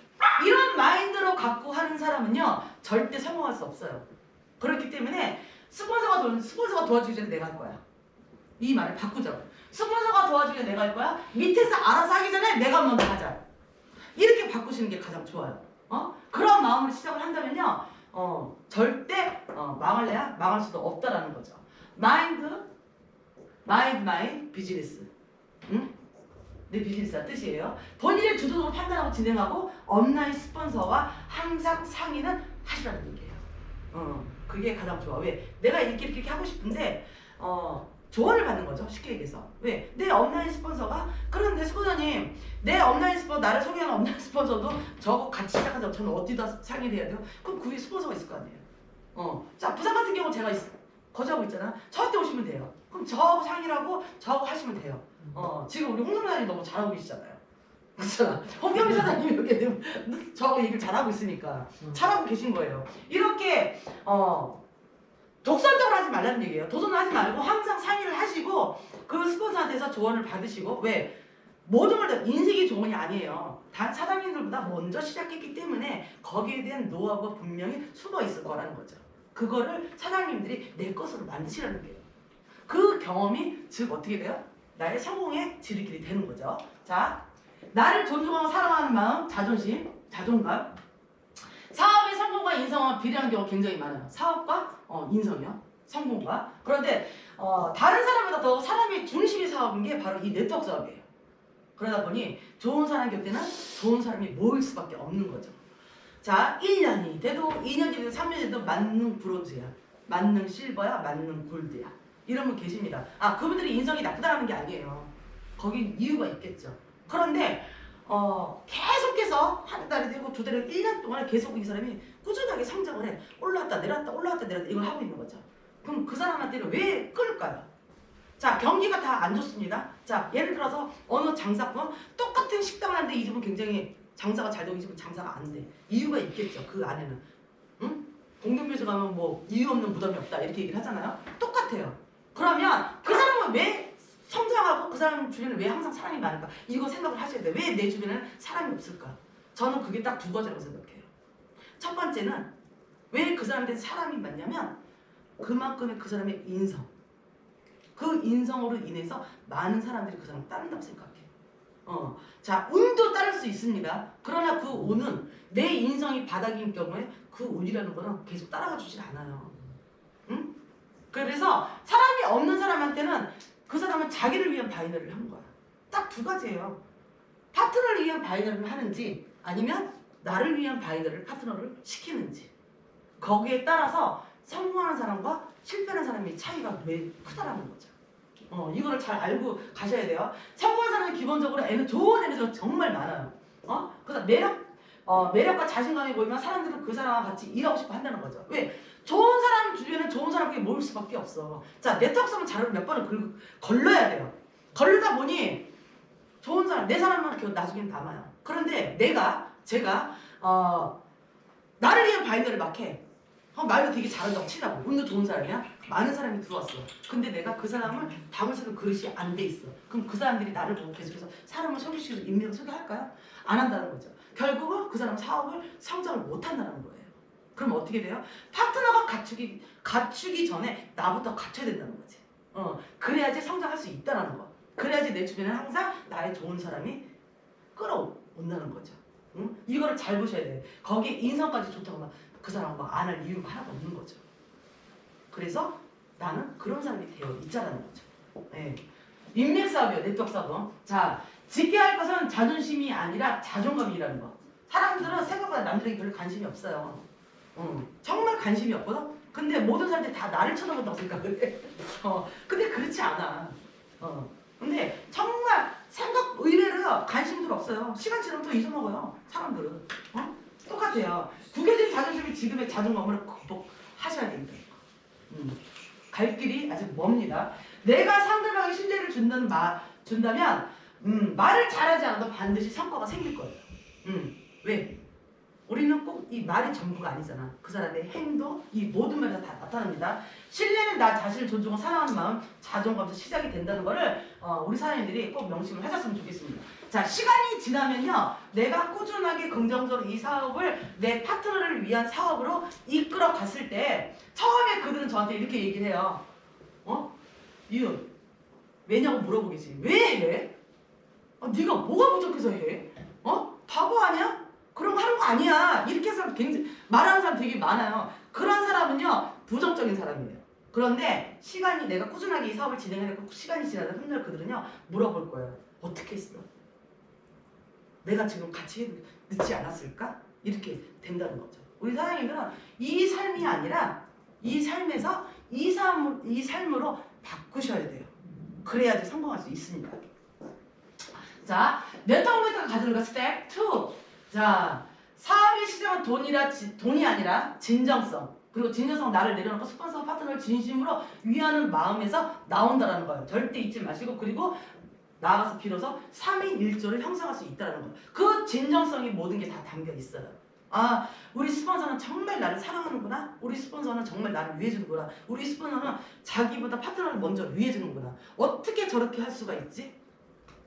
이런 마인드로 갖고 하는 사람은요 절대 성공할 수 없어요. 그렇기 때문에 스폰서가 도와주기 전에 내가 할 거야. 이 말을 바꾸자고. 스폰서가 도와주기 전에 내가 할 거야. 밑에서 알아서 하기 전에 내가 먼저 하자. 이렇게 바꾸시는 게 가장 좋아요. 그런 마음으로 시작을 한다면요 절대 망할래야 망할 수도 없다라는 거죠. 마인드 비즈니스. 내 비즈니스란 뜻이에요. 본인의 주도적으로 판단하고 진행하고 업라인 스폰서와 항상 상의는 하시라는 얘기예요. 그게 가장 좋아. 왜? 내가 이렇게 하고 싶은데 조언을 받는 거죠. 쉽게 얘기해서. 왜? 내 업라인 스폰서가 그런데 스폰서님 내 업라인 스폰서 나를 소개하는 업라인 스폰서도 저거 같이 시작하자고 저는 어디다 상의를 해야 돼요? 그럼 그 위에 스폰서가 있을 거 아니에요. 자 부산 같은 경우 제가 거주하고 있잖아. 저한테 오시면 돼요. 그럼 저하고 상의를 하고 저하고 하시면 돼요. 지금 우리 홍성 사장님 너무 잘하고 계시잖아요. 그렇잖아. 홍경미 사장님이 이렇게 저하고 얘기를 잘하고 있으니까 잘하고 계신 거예요. 이렇게 독선적으로 하지 말라는 얘기예요. 도전을 하지 말고 항상 상의를 하시고 그 스폰서한테서 조언을 받으시고 왜? 모든 걸 다 인식이 조언이 아니에요. 단 사장님들보다 먼저 시작했기 때문에 거기에 대한 노하우가 분명히 숨어 있을 거라는 거죠. 그거를 사장님들이 내 것으로 만드시라는 거예요. 그 경험이 즉 어떻게 돼요? 나의 성공의 지름길이 되는 거죠. 자, 나를 존중하고 사랑하는 마음, 자존심, 자존감. 사업의 성공과 인성과 비례한 경우가 굉장히 많아요. 사업과 인성이요. 성공과. 그런데 다른 사람보다 더 사람의 중심이 사업인 게 바로 이 네트워크 사업이에요. 그러다 보니 좋은 사람 곁에는 좋은 사람이 모일 수밖에 없는 거죠. 자, 1년이 돼도 2년이 돼도 3년이 돼도 만능 브론즈야. 만능 실버야. 만능 골드야. 이런 분 계십니다. 그분들이 인성이 나쁘다는 게 아니에요. 거긴 이유가 있겠죠. 그런데 계속해서 한 달이 되고 두 달이 되고 1년 동안 계속 이 사람이 꾸준하게 성장을 해. 올라왔다 내려왔다 올라왔다 내려왔다 이걸 하고 있는 거죠. 그럼 그 사람한테는 왜 끌까요? 자, 경기가 다 안 좋습니다. 자, 예를 들어서 어느 장사꾼 똑같은 식당을 하는데 이 집은 굉장히 장사가 잘 되고 이 집은 장사가 안 돼. 이유가 있겠죠. 그 안에는. 공동묘지 가면 뭐 이유 없는 무덤이 없다 이렇게 얘기를 하잖아요. 똑같아요. 그러면 그 사람은 왜 성장하고 그 사람 주변에 왜 항상 사람이 많을까? 이거 생각을 하셔야 돼요. 왜 내 주변에는 사람이 없을까? 저는 그게 딱 두 가지라고 생각해요. 첫 번째는 왜 그 사람한테 사람이 많냐면 그만큼의 그 사람의 인성. 그 인성으로 인해서 많은 사람들이 그 사람을 따른다고 생각해요. 자, 운도 따를 수 있습니다. 그러나 그 운은 내 인성이 바닥인 경우에 그 운이라는 거는 계속 따라가 주질 않아요. 응? 그래서 사람이 없는 사람한테는 그 사람은 자기를 위한 바이너리를 한 거야. 딱 두 가지예요. 파트너를 위한 바이너리를 하는지 아니면 나를 위한 바이너리를 파트너를 시키는지. 거기에 따라서 성공하는 사람과 실패하는 사람의 차이가 왜 크다라는 거죠. 이거를 잘 알고 가셔야 돼요. 성공한 사람은 기본적으로 좋은 에너지가 정말 많아요. 그래서 매력과 자신감이 보이면 사람들은 그 사람과 같이 일하고 싶어 한다는 거죠. 왜? 좋은 사람 주변에 좋은 사람에게 모일 수밖에 없어. 자, 네트워크 사업은 자료를 몇 번을 걸러야 돼요. 걸르다 보니 좋은 사람, 내 사람만 나중엔 남아요. 그런데 제가 나를 위한 바이너를 막 해. 말도 되게 잘한다고 치라고. 운도 좋은 사람이야. 많은 사람이 들어왔어. 근데 내가 그 사람을 담을 수 있는 그릇이 안 돼 있어. 그럼 그 사람들이 나를 보고 계속해서 사람을 소개시켜서 인맥을 소개할까요? 안 한다는 거죠. 결국은 그 사람 사업을 성장을 못 한다는 거예요. 그럼 어떻게 돼요? 파트너가 갖추기 전에 나부터 갖춰야 된다는 거지. 그래야지 성장할 수 있다는 거. 그래야지 내 주변에 항상 나의 좋은 사람이 끌어온다는 거죠. 응? 이거를 잘 보셔야 돼. 거기에 인성까지 좋다고 막 그 사람 막 안 할 이유가 하나도 없는 거죠. 그래서 나는 그런 사람이 되어 있자라는 거죠. 네. 인맥 사업이요, 네트워크 사업. 자, 지켜야 할 것은 자존심이 아니라 자존감이라는 거. 사람들은 생각보다 남들에게 별로 관심이 없어요. 정말 관심이 없거든. 근데 모든 사람들이 다 나를 쳐다본다고 생각을 해. 근데 그렇지 않아. 근데 정말 생각 의외로 관심들 없어요. 시간 지나면 또 잊어먹어요. 사람들은. 똑같아요. 구겨진 자존심이 지금의 자존감을 극복하셔야 됩니다. 갈 길이 아직 멉니다. 내가 상대방의 신뢰를 준다면 말을 잘하지 않아도 반드시 성과가 생길 거예요. 왜? 우리는 꼭 이 말이 전부가 아니잖아. 그 사람의 행동, 이 모든 면에서 다 나타납니다. 신뢰는 나 자신을 존중하고 사랑하는 마음, 자존감에서 시작이 된다는 거를 우리 사장님들이 꼭 명심을 하셨으면 좋겠습니다. 자, 시간이 지나면요, 내가 꾸준하게 긍정적으로 이 사업을 내 파트너를 위한 사업으로 이끌어 갔을 때 처음에 그들은 저한테 이렇게 얘기를 해요. 이유 왜냐고 물어보겠지. 왜 해? 네가 뭐가 부족해서 해? 바보 아니야? 그런 거 하는 거 아니야. 이렇게 해서 굉장히 말하는 사람 되게 많아요. 그런 사람은요, 부정적인 사람이에요. 그런데 시간이 내가 꾸준하게 이 사업을 진행하려고 시간이 지나다 훗날 그들은요, 물어볼 거예요. 어떻게 했어? 내가 지금 같이 해도 늦지 않았을까? 이렇게 된다는 거죠. 우리 사장님들은 이 삶이 아니라 이 삶에서 이 삶으로 바꾸셔야 돼요. 그래야지 성공할 수 있습니다. 자, 네트워크가 가지는 거 스텝 2. 자, 사업의 시작은 돈이 아니라 진정성. 그리고 진정성 나를 내려놓고 스폰서 파트너를 진심으로 위하는 마음에서 나온다는 거예요. 절대 잊지 마시고, 그리고 나아가서 비로소 3인 1조를 형성할 수 있다는 거예요. 그 진정성이 모든 게 다 담겨 있어요. 아, 우리 스폰서는 정말 나를 사랑하는구나. 우리 스폰서는 정말 나를 위해주는구나. 우리 스폰서는 자기보다 파트너를 먼저 위해주는구나. 어떻게 저렇게 할 수가 있지?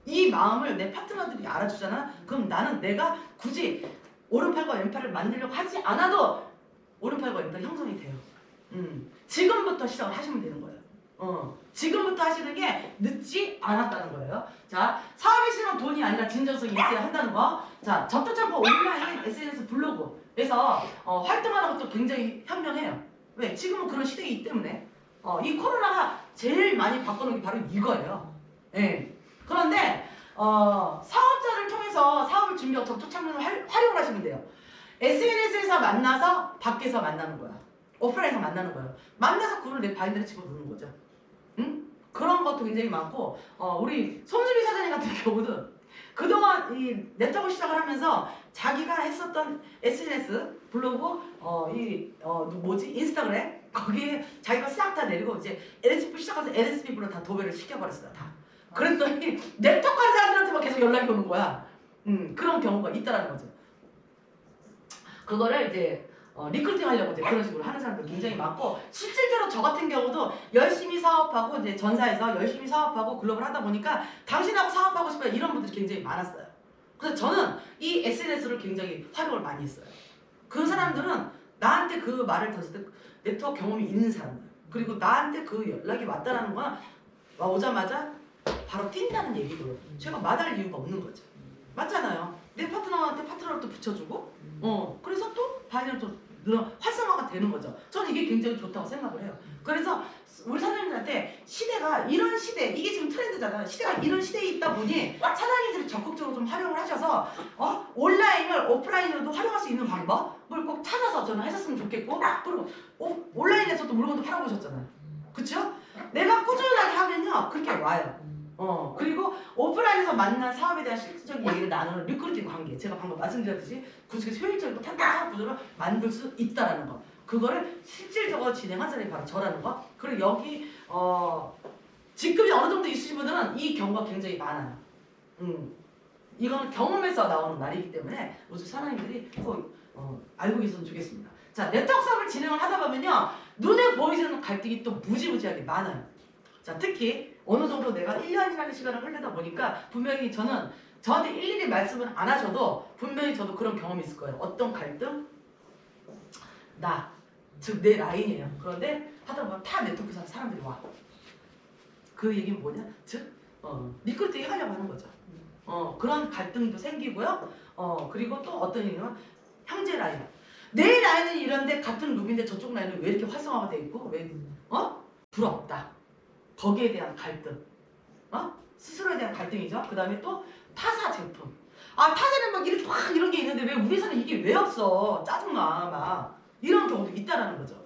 이 마음을 내 파트너들이 알아주잖아. 그럼 나는 내가 굳이 오른팔과 왼팔을 만들려고 하지 않아도 오른팔과 왼팔이 형성이 돼요. 지금부터 시작을 하시면 되는 거예요. 지금부터 하시는 게 늦지 않았다는 거예요. 자, 사업의 시작은 돈이 아니라 진정성이 있어야 한다는 거. 자, 접촉창고 온라인 SNS 블로그에서 활동하는 것도 굉장히 현명해요. 왜? 지금은 그런 시대이기 때문에. 이 코로나가 제일 많이 바꿔놓은 게 바로 이거예요. 네. 그런데 사업자를 통해서 사업을 준비하고 접촉 창문을 활용을 하시면 돼요. SNS에서 만나서 밖에서 만나는 거야. 오프라인에서 만나는 거예요. 만나서 그걸 내 바인더에 집어넣는 거죠. 응? 그런 것도 굉장히 많고, 우리 손수비 사장님 같은 경우도 그동안 이 네트워크 시작을 하면서 자기가 했었던 SNS, 블로그, 인스타그램, 거기에 자기가 싹 다 내리고 이제 LSP 시작해서 LSP 블로 다 도배를 시켜버렸어요. 다. 그랬더니 네트워크 하는 사람들한테만 계속 연락이 오는 거야. 그런 경우가 있다라는 거죠. 그거를 이제 리크루팅 하려고 이제 그런 식으로 하는 사람들 굉장히 많고, 실질적으로 저 같은 경우도 열심히 사업하고 이제 전사에서 열심히 사업하고 글로벌 하다 보니까 당신하고 사업하고 싶어요 이런 분들이 굉장히 많았어요. 그래서 저는 이 SNS를 굉장히 활용을 많이 했어요. 그 사람들은 나한테 그 말을 들었을 때 네트워크 경험이 있는 사람들, 그리고 나한테 그 연락이 왔다라는 건 오자마자 바로 뛴다는 얘기고요. 제가 마다할 이유가 없는 거죠. 맞잖아요. 내 파트너한테 파트너를 또 붙여주고, 그래서 또 바이를 또 활성화가 되는 거죠. 저는 이게 굉장히 좋다고 생각을 해요. 그래서 우리 사장님들한테 시대가 이런 시대, 이게 지금 트렌드잖아요. 시대가 이런 시대에 있다 보니 사장님들이 적극적으로 좀 활용을 하셔서 온라인을 오프라인으로도 활용할 수 있는 방법을 꼭 찾아서 저는 하셨으면 좋겠고, 그리고 온라인에서도 물건도 팔아보셨잖아요. 그쵸? 내가 꾸준하게 하면요, 그렇게 와요. 그리고 오프라인에서 만난 사업에 대한 실질적인 얘기를 나누는 리크루팅 관계, 제가 방금 말씀드렸듯이 구직에서 효율적이고 탄탄한 사업 구조를 만들 수 있다라는 거, 그거를 실질적으로 진행한 사람이 바로 저라는 거. 그리고 여기 직급이 어느 정도 있으신 분들은 이 경우가 굉장히 많아요. 이건 경험에서 나오는 말이기 때문에 우리 사장님들이 꼭 알고 계셨으면 좋겠습니다. 자, 네트워크 사업을 진행을 하다 보면요, 눈에 보이지는 갈등이 또 무지무지하게 많아요. 자, 특히 어느 정도 내가 1년이라는 시간을 흘리다 보니까 분명히 저한테 일일이 말씀을 안 하셔도 분명히 저도 그런 경험이 있을 거예요. 어떤 갈등? 즉 내 라인이에요. 그런데 하다 보면 타 네트워크에서 사람들이 와. 그 얘기는 뭐냐? 즉 리크루팅 하려고 하는 거죠. 그런 갈등도 생기고요. 그리고 또 어떤 얘기는 형제 라인. 내 라인은 이런데 같은 룹인데 저쪽 라인은 왜 이렇게 활성화가 돼 있고 왜 부럽다. 거기에 대한 갈등. 스스로에 대한 갈등이죠. 그 다음에 또 타사 제품. 타사는 막 이렇게 막 이런 게 있는데 왜 우리 회사는 이게 왜 없어? 짜증나 막 이런 경우도 있다라는 거죠.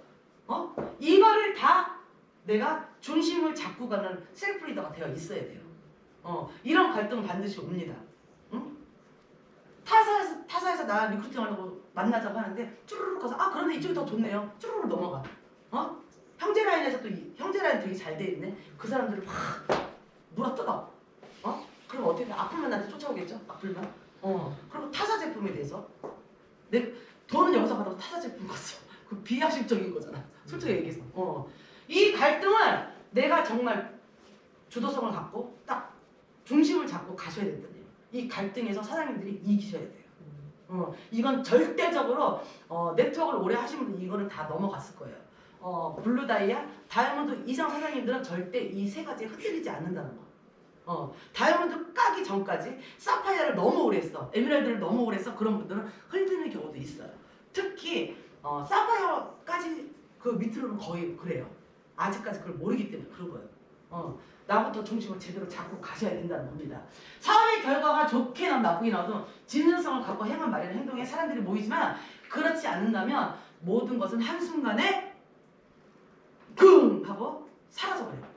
이거를 다 내가 중심을 잡고 가는 셀프 리더가 되어 있어야 돼요. 이런 갈등은 반드시 옵니다. 응? 타사에서 나 리크루팅 하려고 만나자고 하는데 쭈루룩 가서 그런데 이쪽이 더 좋네요. 쭈루룩 넘어가. 형제 라인에서 또 형제 라인 되게 잘 돼 있네. 그 사람들을 막 물어뜯어. 그럼 어떻게 돼? 악플만 나한테 쫓아오겠죠? 악플만. 그리고 타사 제품에 대해서 내 돈은 여기서 받아서 타사 제품 갔어. 그 비합식적인 거잖아. 솔직히 얘기해서. 이 갈등을 내가 정말 주도성을 갖고 딱 중심을 잡고 가셔야 된다네요. 이 갈등에서 사장님들이 이기셔야 돼요. 이건 절대적으로 네트워크를 오래 하신 분들 이거는 다 넘어갔을 거예요. 블루 다이아, 다이아몬드 이상 사장님들은 절대 이 세 가지에 흔들리지 않는다는 거. 다이아몬드 까기 전까지 사파이어를 너무 오래 했어. 에메랄드를 너무 오래 했어. 그런 분들은 흔들리는 경우도 있어요. 특히 사파이어까지 그 밑으로는 거의 그래요. 아직까지 그걸 모르기 때문에 그런 거예요. 나부터 중심을 제대로 잡고 가셔야 된다는 겁니다. 사업의 결과가 좋게 나도 나쁘게 나도 진정성을 갖고 행한 말이나 행동에 사람들이 모이지만 그렇지 않는다면 모든 것은 한순간에 쿵 하고 사라져버려요.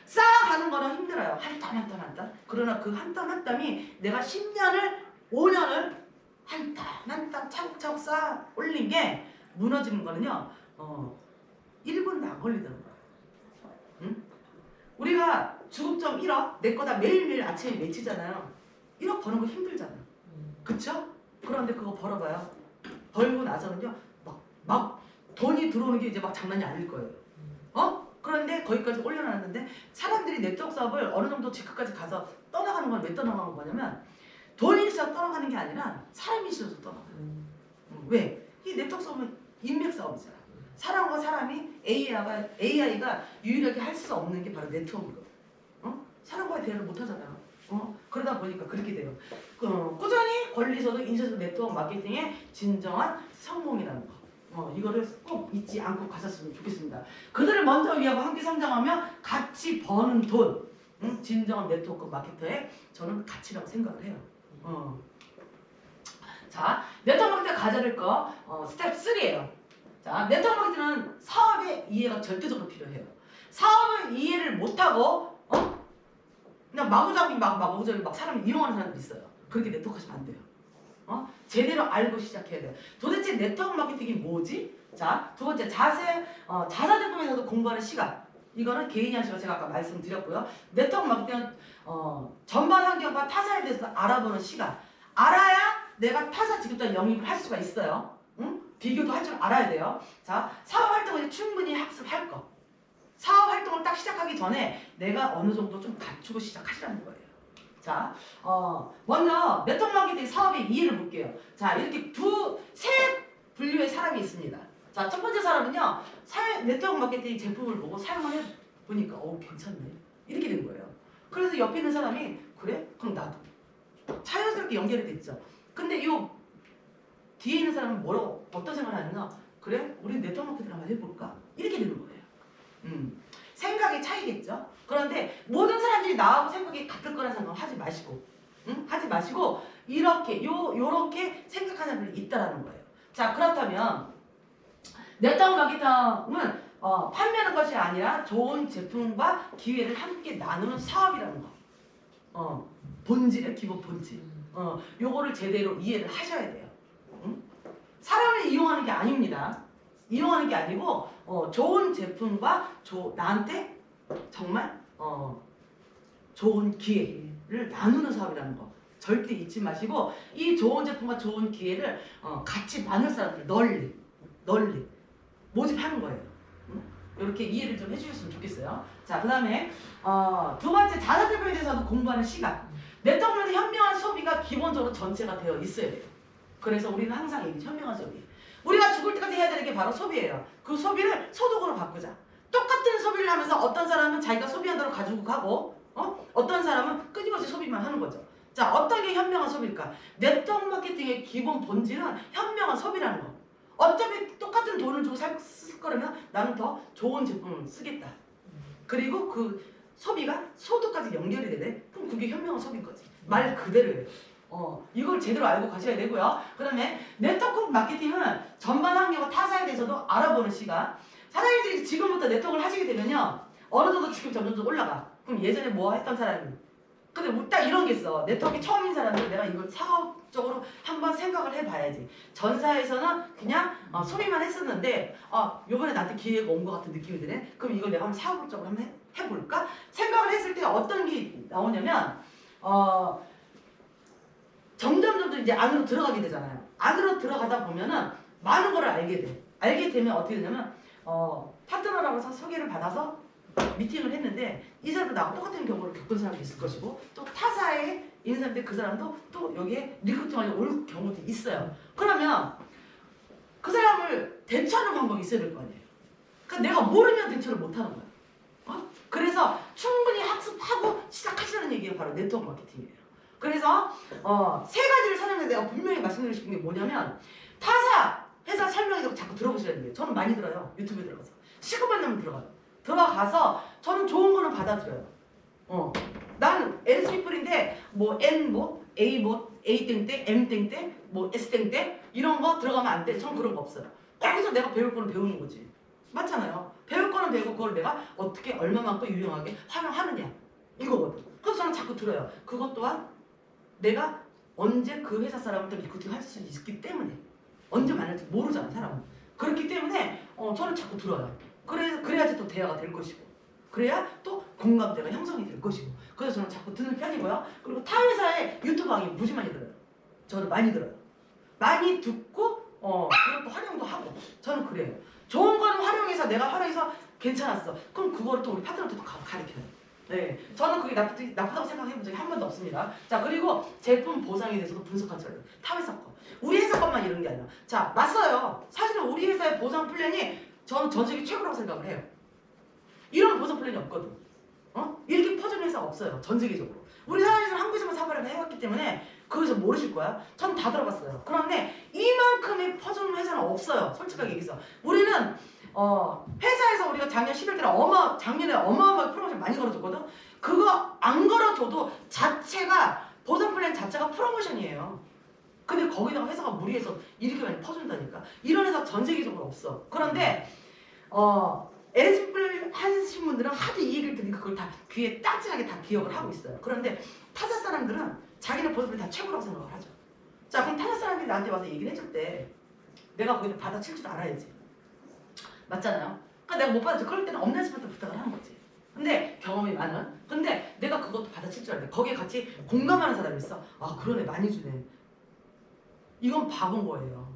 쌓아가는 거는 힘들어요. 한 땀 한 땀 한 땀. 그러나 그 한 땀 한 땀이 내가 10년을 5년을 한 땀 한 땀 차곡차곡 쌓아 올린 게 무너지는 거는요 1분도 안 걸리더라고요. 응? 우리가 주급점 1억 내 거다 매일매일 아침에 외치잖아요. 1억 버는 거 힘들잖아. 그쵸? 그런데 그거 벌어봐요. 벌고 나서는요 막 돈이 들어오는 게 이제 막 장난이 아닐 거예요. 그런데 거기까지 올려놨는데 사람들이 네트워크 사업을 어느 정도 지크까지 가서 떠나가는 건 왜 떠나가는 거냐면 돈이 있어서 떠나가는 게 아니라 사람이 있어서 떠나가요. 왜? 이 네트워크 사업은 인맥 사업이잖아. 사람과 사람이 AI가 유일하게 할 수 없는 게 바로 네트워크거든. 사람과의 대화를 못 하잖아요. 그러다 보니까 그렇게 돼요. 꾸준히 권리소득, 인쇄소 네트워크 마케팅의 진정한 성공이라는 거. 이거를 꼭 잊지 않고 가셨으면 좋겠습니다. 그들을 먼저 위하고 함께 성장하며 같이 버는 돈. 진정한 네트워크 마케터의 저는 가치라고 생각을 해요. 자, 네트워크 마케터 가져야 될 거 스텝 3예요. 자, 네트워크 마케팅은 사업의 이해가 절대적으로 필요해요. 사업을 이해를 못하고 그냥 마구잡이 막 사람을 이용하는 사람들이 있어요. 그렇게 네트워크 하시면 안 돼요. 제대로 알고 시작해야 돼요. 도대체 네트워크 마케팅이 뭐지? 자, 두 번째 자사 제품에서도 공부하는 시간. 이거는 개인이 하시고 제가 아까 말씀드렸고요. 네트워크 마케팅은 전반 환경과 타사에 대해서 알아보는 시간. 알아야 내가 타사 직급자 영입을 할 수가 있어요. 비교도 할 줄 알아야 돼요. 자, 사업 활동을 충분히 학습할 거. 사업 활동을 딱 시작하기 전에 내가 어느 정도 좀 갖추고 시작하시라는 거예요. 자, 먼저 네트워크 마케팅 사업의 이해를 볼게요. 자, 이렇게 세 분류의 사람이 있습니다. 자, 첫 번째 사람은요, 네트워크 마케팅 제품을 보고 사용을 해보니까, 괜찮네. 이렇게 된 거예요. 그래서 옆에 있는 사람이, 그래? 그럼 나도. 자연스럽게 연결이 됐죠. 근데 이 뒤에 있는 사람은 어떤 생각을 하느냐? 그래? 우리 네트워크 마케팅 한번 해볼까? 이렇게 되는 거예요. 생각의 차이겠죠. 그런데 모든 사람들이 나하고 생각이 같을 거라는 생각을 하지 마시고, 하지 마시고 이렇게 요렇게 생각하는 분이 있다라는 거예요. 자, 그렇다면 네트워크 마케팅은 판매하는 것이 아니라 좋은 제품과 기회를 함께 나누는 사업이라는 거. 본질의 기본 본질. 요거를 제대로 이해를 하셔야 돼요. 사람을 이용하는 게 아닙니다. 이용하는 게 아니고 좋은 제품과 나한테 정말 좋은 기회를 나누는 사업이라는 거 절대 잊지 마시고 이 좋은 제품과 좋은 기회를 같이 나눌 사람들 널리 널리 모집하는 거예요. 이렇게 이해를 좀 해주셨으면 좋겠어요. 자, 그 다음에 두 번째 자사들에 대해서도 공부하는 시간. 네트워크는 현명한 소비가 기본적으로 전체가 되어 있어야 돼요. 그래서 우리는 항상 얘기해 현명한 소비. 우리가 죽을 때까지 해야 되는 게 바로 소비예요. 그 소비를 소득으로 바꾸자. 똑같은 소비를 하면서 어떤 사람은 자기가 소비한 대로 가지고 가고 어떤 사람은 끊임없이 소비만 하는 거죠. 자, 어떤 게 현명한 소비일까? 네트워크 마케팅의 기본 본질은 현명한 소비라는 거. 어차피 똑같은 돈을 주고 쓸 거라면 나는 더 좋은 제품을 쓰겠다. 그리고 그 소비가 소득까지 연결이 되네? 그럼 그게 현명한 소비인 거지. 말 그대로예요. 이걸 제대로 알고 가셔야 되고요. 그 다음에 네트워크 마케팅은 전반 환경과 타사에 대해서도 알아보는 시간. 사장님들이 지금부터 네트워크를 하시게 되면요. 어느 정도 지금 점점 올라가. 그럼 예전에 뭐 했던 사람이 근데 딱 이런 게 있어. 네트워크 처음인 사람들 내가 이걸 사업적으로 한번 생각을 해봐야지. 전사에서는 그냥 소비만 했었는데 요번에 나한테 기회가 온 것 같은 느낌이 드네. 그럼 이걸 내가 한번 사업적으로 한번 해볼까? 생각을 했을 때 어떤 게 나오냐면 점점 이제 안으로 들어가게 되잖아요. 안으로 들어가다 보면은 많은 걸 알게 돼. 알게 되면 어떻게 되냐면 파트너라고 해서 소개를 받아서 미팅을 했는데 이 사람도 나하고 똑같은 경우를 겪은 사람이 있을 것이고 또 타사에 있는 사람인데 그 사람도 또 여기에 리크루팅하려고 올 경우도 있어요. 그러면 그 사람을 대처하는 방법이 있어야 될 거 아니에요. 그러니까 내가 모르면 대처를 못하는 거야. 그래서 충분히 학습하고 시작하시라는 얘기가 바로 네트워크 마케팅이에요. 그래서 세 가지를 설명해 내가 분명히 말씀드리고 싶은 게 뭐냐면 타사 회사 설명회도 자꾸 들어보시라는 거예요. 저는 많이 들어요. 유튜브에 들어가서 시급한 놈은 들어가서 저는 좋은 거는 받아들여요. 나는 LSP풀인데 뭐 N 뭐 A 뭐 A 땡땡 M 땡땡 뭐 S 땡땡 이런 거 들어가면 안 돼. 저는 그런 거 없어요. 거기서 내가 배울 거는 배우는 거지. 맞잖아요. 배울 거는 배우고 그걸 내가 어떻게 얼마만큼 유용하게 활용하느냐 이거거든. 그래서 저는 자꾸 들어요. 그것 또한 내가 언제 그 회사 사람한테 리크루팅 할 수 있기 때문에 언제 만날지 모르잖아 사람은. 그렇기 때문에 저는 자꾸 들어요. 그래야지 또 대화가 될 것이고 그래야 또 공감대가 형성이 될 것이고 그래서 저는 자꾸 듣는 편이고요. 그리고 타 회사의 유튜브 강의 무지 많이 들어요. 저는 많이 들어요. 많이 듣고 그것도 활용도 하고 저는 그래요. 좋은 거는 활용해서 내가 활용해서 괜찮았어. 그럼 그거를 또 우리 파트너한테도 가르쳐요. 네, 저는 그게 나쁘다고 생각해본 적이 한 번도 없습니다. 자, 그리고 제품 보상에 대해서도 분석한 적이 있어요. 타 회사 거. 우리 회사 것만 이런 게 아니라 자, 맞어요. 사실은 우리 회사의 보상 플랜이 저는 전 세계 최고라고 생각을 해요. 이런 보상 플랜이 없거든. 이렇게 퍼주는 회사가 없어요. 전 세계적으로. 우리 사장님은 한국에서만 사발을 해왔기 때문에 그것을 모르실 거야. 전 다 들어봤어요. 그런데 이만큼의 퍼주는 회사는 없어요. 솔직하게 얘기해서. 우리는 회사에서 우리가 작년 11월 달에 작년에 어마어마하게 프로모션 많이 걸어줬거든. 그거 안 걸어줘도 자체가 보상 플랜 자체가 프로모션이에요. 근데 거기다가 회사가 무리해서 이렇게 많이 퍼준다니까. 이런 회사 전 세계적으로 없어. 그런데 LSP를 하신 분들은 하도 이 얘기를 들으니까 그걸 다 귀에 딱지하게 다 기억을 하고 있어요. 그런데 타사 사람들은 자기네 보상 플랜 다 최고라고 생각을 하죠. 자, 그럼 타사 사람들이 나한테 와서 얘기를 해줄 때 내가 거기다 받아칠 줄 알아야지. 맞잖아요. 그러니까 내가 못 받아줘. 그럴 때는 업라이스한테 부탁을 하는 거지. 근데 경험이 많은. 근데 내가 그것도 받아칠 줄 알아야 돼. 거기에 같이 공감하는 사람이 있어. 아, 그러네. 많이 주네. 이건 바본 거예요.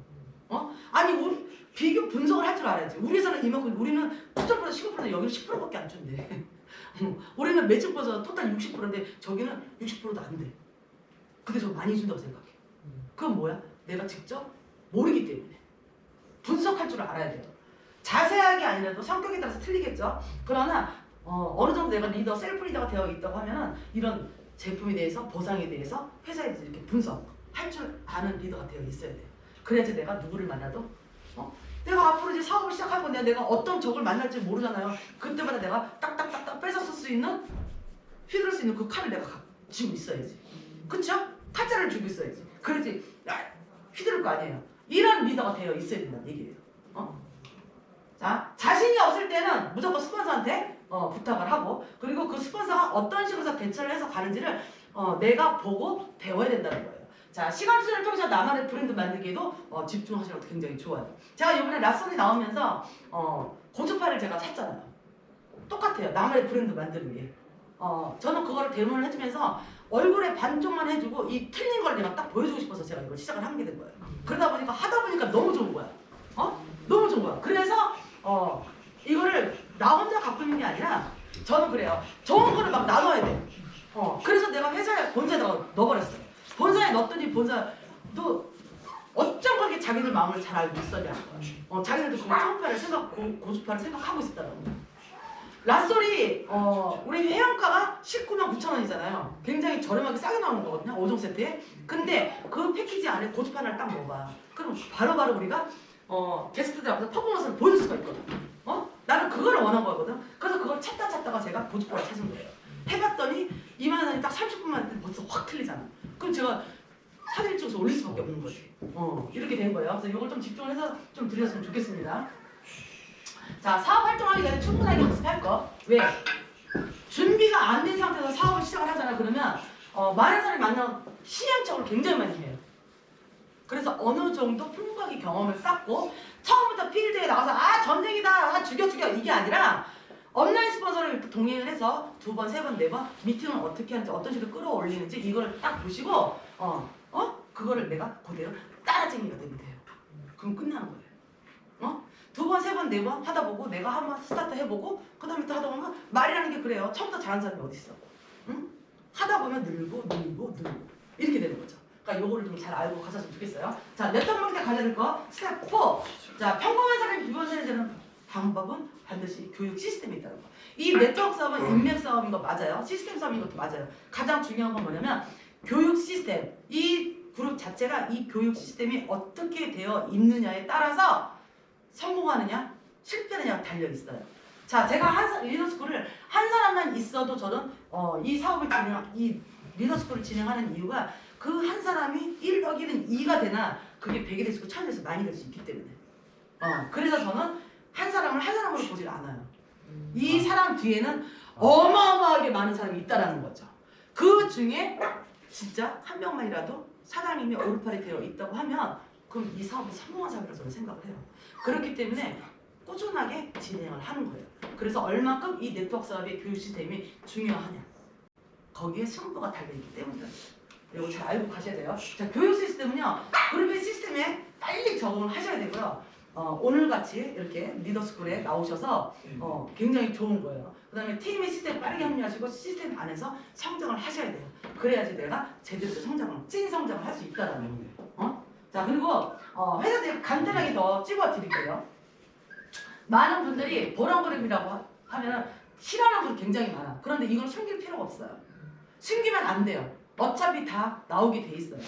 아니 우리 비교 분석을 할 줄 알아야지. 우리 회사는 이만큼 우리는 토탈보다 15%인데 여기는 10%밖에 안 준대. 우리는 매출보다 토탈 60%인데 저기는 60%도 안 돼. 근데 저 많이 준다고 생각해. 그건 뭐야? 내가 직접 모르기 때문에 분석할 줄 알아야 돼요. 자세하게 아니라도 성격에 따라서 틀리겠죠. 그러나 어느 정도 내가 리더, 셀프 리더가 되어 있다고 하면은 이런 제품에 대해서 보상에 대해서 회사에 대해서 이렇게 분석할 줄 아는 리더가 되어 있어야 돼요. 그래야지 내가 누구를 만나도 내가 앞으로 이제 사업을 시작할 건데 내가 어떤 적을 만날지 모르잖아요. 그때마다 내가 딱딱딱딱 뺏었을 수 있는 휘두를 수 있는 그 칼을 내가 쥐고 있어야지. 그쵸? 칼자를 쥐고 있어야지. 그래야지 휘두를 거 아니에요. 이런 리더가 되어 있어야 된다는 얘기예요. 자, 자신이 없을 때는 무조건 스폰서한테 부탁을 하고 그리고 그 스폰서가 어떤 식으로 대처를 해서 가는지를 내가 보고 배워야 된다는 거예요. 자, 시간 투자를 통해서 나만의 브랜드 만들기에도 집중하시는 것도 굉장히 좋아요. 제가 이번에 라son이 나오면서 고주파를 제가 샀잖아요. 똑같아요. 나만의 브랜드 만들기 위해. 저는 그거를 데모를 해주면서 얼굴에 반쪽만 해주고 이 틀린 걸 내가 딱 보여주고 싶어서 제가 이걸 시작을 하게 된 거예요. 그러다 보니까 하다 보니까 너무 좋은 거야. 너무 좋은 보여준 거야. 그래서 이거를 나 혼자 갖고 있는 게 아니라 저는 그래요. 좋은 거를 막 나눠야 돼. 그래서 내가 회사에 본사에다가 넣어버렸어요. 본사에 넣었더니 본사도 어쩜 그렇게 자기들 마음을 잘 알고 있었냐. 자기들도 그 초음파를 고주파를 생각하고 있었다는 거야. 랏솔이 우리 회원가가 19만 9천 원이잖아요. 굉장히 저렴하게 싸게 나오는 거거든요. 5종 세트에. 근데 그 패키지 안에 고주파를 딱 먹어봐. 그럼 바로바로 우리가 게스트들 앞에서 퍼포먼스를 보여줄 수가 있거든. 나는 그걸 원한 거거든. 그래서 그걸 찾다가 제가 고주파를 찾은 거예요. 해봤더니 2만 원이 딱 30분만 했더니 벌써 확 틀리잖아. 그럼 제가 사진 찍어서 올릴 수밖에 없는 거지. 이렇게 된 거예요. 그래서 이걸 좀 집중을 해서 좀 드렸으면 좋겠습니다. 자, 사업 활동하기 전에 충분하게 학습할 거. 왜? 준비가 안 된 상태에서 사업을 시작을 하잖아. 그러면 많은 사람이 만나면 시행착오를 굉장히 많이 해요. 그래서 어느 정도 풍부하게 경험을 쌓고 처음부터 필드에 나가서 전쟁이다, 죽여 이게 아니라 업라인 스폰서를 동행을 해서 2번, 3번, 4번 미팅을 어떻게 하는지 어떤 식으로 끌어올리는지 이걸 딱 보시고 그거를 내가 그대로 따라쟁이가 되면 돼요. 그럼 끝나는 거예요. 2번, 3번, 4번 하다 보고 내가 한번 스타트 해보고 그 다음에 또 하다 보면 말이라는 게 그래요. 처음부터 잘하는 사람이 어디 있어? 응? 하다 보면 늘고 이렇게 되는 거죠. 그러니까 요거를 좀 잘 알고 가셨으면 좋겠어요. 자, 네트워크 마케팅 가져야 될 거 스텝 4. 자, 평범한 사람이 비번을 되는 방법은 반드시 교육 시스템이 있다는 거. 이 네트워크 사업은 인맥 사업인 거 맞아요. 시스템 사업인 것도 맞아요. 가장 중요한 건 뭐냐면 교육 시스템. 이 그룹 자체가 이 교육 시스템이 어떻게 되어 있느냐에 따라서 성공하느냐 실패하느냐가 달려 있어요. 자, 제가 리더스쿨을 한 사람만 있어도 저는 이 사업을 이 리더스쿨을 진행하는 이유가 그 한 사람이 1 더하기는 2가 되나 그게 100이 될 수 있고 1000이 될 수 많이 될 수 있기 때문에 그래서 저는 한 사람으로 보질 않아요. 이 사람 뒤에는 어마어마하게 많은 사람이 있다라는 거죠. 그 중에 진짜 한 명만이라도 사장님이 오른팔이 되어 있다고 하면 그럼 이 사업이 성공한 사업이라고 저는 생각을 해요. 그렇기 때문에 꾸준하게 진행을 하는 거예요. 그래서 얼마큼 이 네트워크 사업의 교육 시스템이 중요하냐 거기에 승부가 달려있기 때문이에요. 이거 잘 알고 가셔야 돼요. 자, 교육 시스템은요 그룹의 시스템에 빨리 적응을 하셔야 되고요. 오늘같이 이렇게 리더스쿨에 나오셔서 굉장히 좋은 거예요. 그 다음에 팀의 시스템 빠르게 합류하시고 시스템 안에서 성장을 하셔야 돼요. 그래야지 내가 제대로 찐 성장을 할 수 있다라는 거예요. 자, 그리고 회사 제가 간단하게 더 찍어 드릴게요. 많은 분들이 보람그룹이라고 하면 싫어하는 분이 굉장히 많아. 그런데 이걸 숨길 필요가 없어요. 숨기면 안 돼요. 어차피 다 나오게 돼 있어요.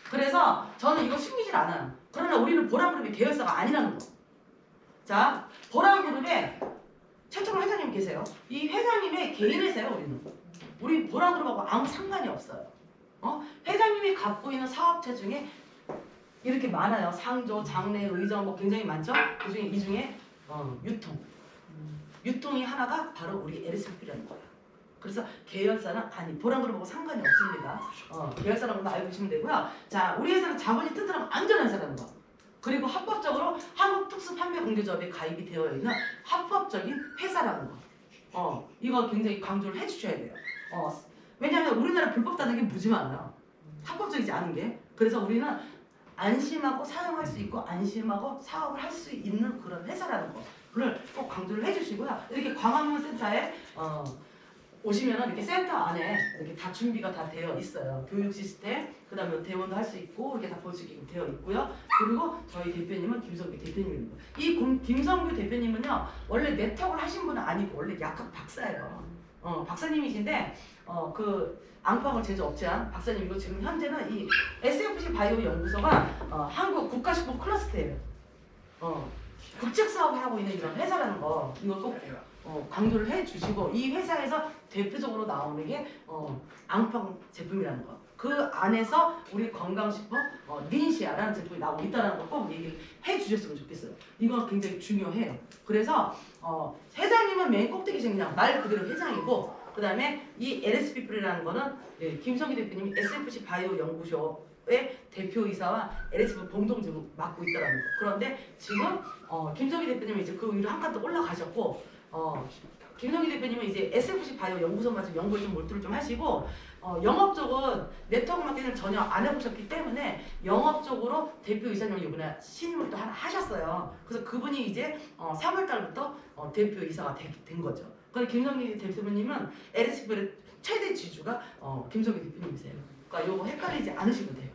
그래서 저는 이거 숨기질 않아요. 그러나 우리는 보람그룹의 계열사가 아니라는 거. 자, 보람그룹에 최초로 회장님 계세요. 이 회장님의 개인 회사예요. 우리 보람그룹하고 아무 상관이 없어요. 회장님이 갖고 있는 사업체 중에 이렇게 많아요. 상조, 장례, 의정 뭐 굉장히 많죠. 그중에 이 중에 유통이 하나가 바로 우리 LSP라는 거예요. 그래서 계열사는 보람그룹하고 상관이 없습니다. 계열사라는 거 알고 계시면 되고요. 자, 우리 회사는 자본이 튼튼하고 안전한 회사라는 거. 그리고 합법적으로 한국특수판매공제조합에 가입이 되어 있는 합법적인 회사라는 거. 이거 굉장히 강조를 해주셔야 돼요. 왜냐하면 우리나라 불법 단속이 무지 많아요. 합법적이지 않은 게. 그래서 우리는 안심하고 사용할 수 있고 안심하고 사업을 할 수 있는 그런 회사라는 거를 꼭 강조를 해주시고요. 이렇게 광화문 센터에 오시면은 이렇게 센터 안에 이렇게 다 준비가 다 되어 있어요. 교육 시스템, 그 다음에 대원도 할 수 있고 이렇게 다 볼 수 있게 되어 있고요. 그리고 저희 대표님은 김성규 대표님입니다. 이 김성규 대표님은요 원래 네트워크를 하신 분은 아니고 원래 약학 박사예요. 박사님이신데 그 앙팡을 제조업체한 박사님이고 지금 현재는 이 SFC 바이오 연구소가 한국 국가식품 클러스터예요. 국책 사업을 하고 있는 이런 회사라는 거 이거 꼭 강조를 해주시고 이 회사에서 대표적으로 나오는 게 앙팡 제품이라는 거. 그 안에서 우리 건강식품 린시아라는 제품이 나오고 있다는 걸 꼭 얘기를 해주셨으면 좋겠어요. 이거 굉장히 중요해요. 그래서 회장님은 맨 꼭대기신 그냥 말 그대로 회장이고 그 다음에 이 LSP라는 거는 김성기 대표님이 SFC 바이오 연구소의 대표이사와 LSP 공동지부 맡고 있다는 거. 그런데 지금 김성기 대표님이 이제 그 위로 한 칸 더 올라가셨고 김성기 대표님은 이제 SFC 바이오 연구소만 좀 연구에 좀 몰두를 좀 하시고 영업 쪽은 네트워크 마케팅을 전혀 안 해보셨기 때문에 영업 쪽으로 대표이사님을 이번에 신임을 또 하나 하셨어요. 그래서 그분이 이제 3월 달부터 대표이사가 된 거죠. 그런데 김성기 대표님은 LSP의 최대 지주가 김성기 대표님이세요. 그러니까 요거 헷갈리지 않으시면 돼요.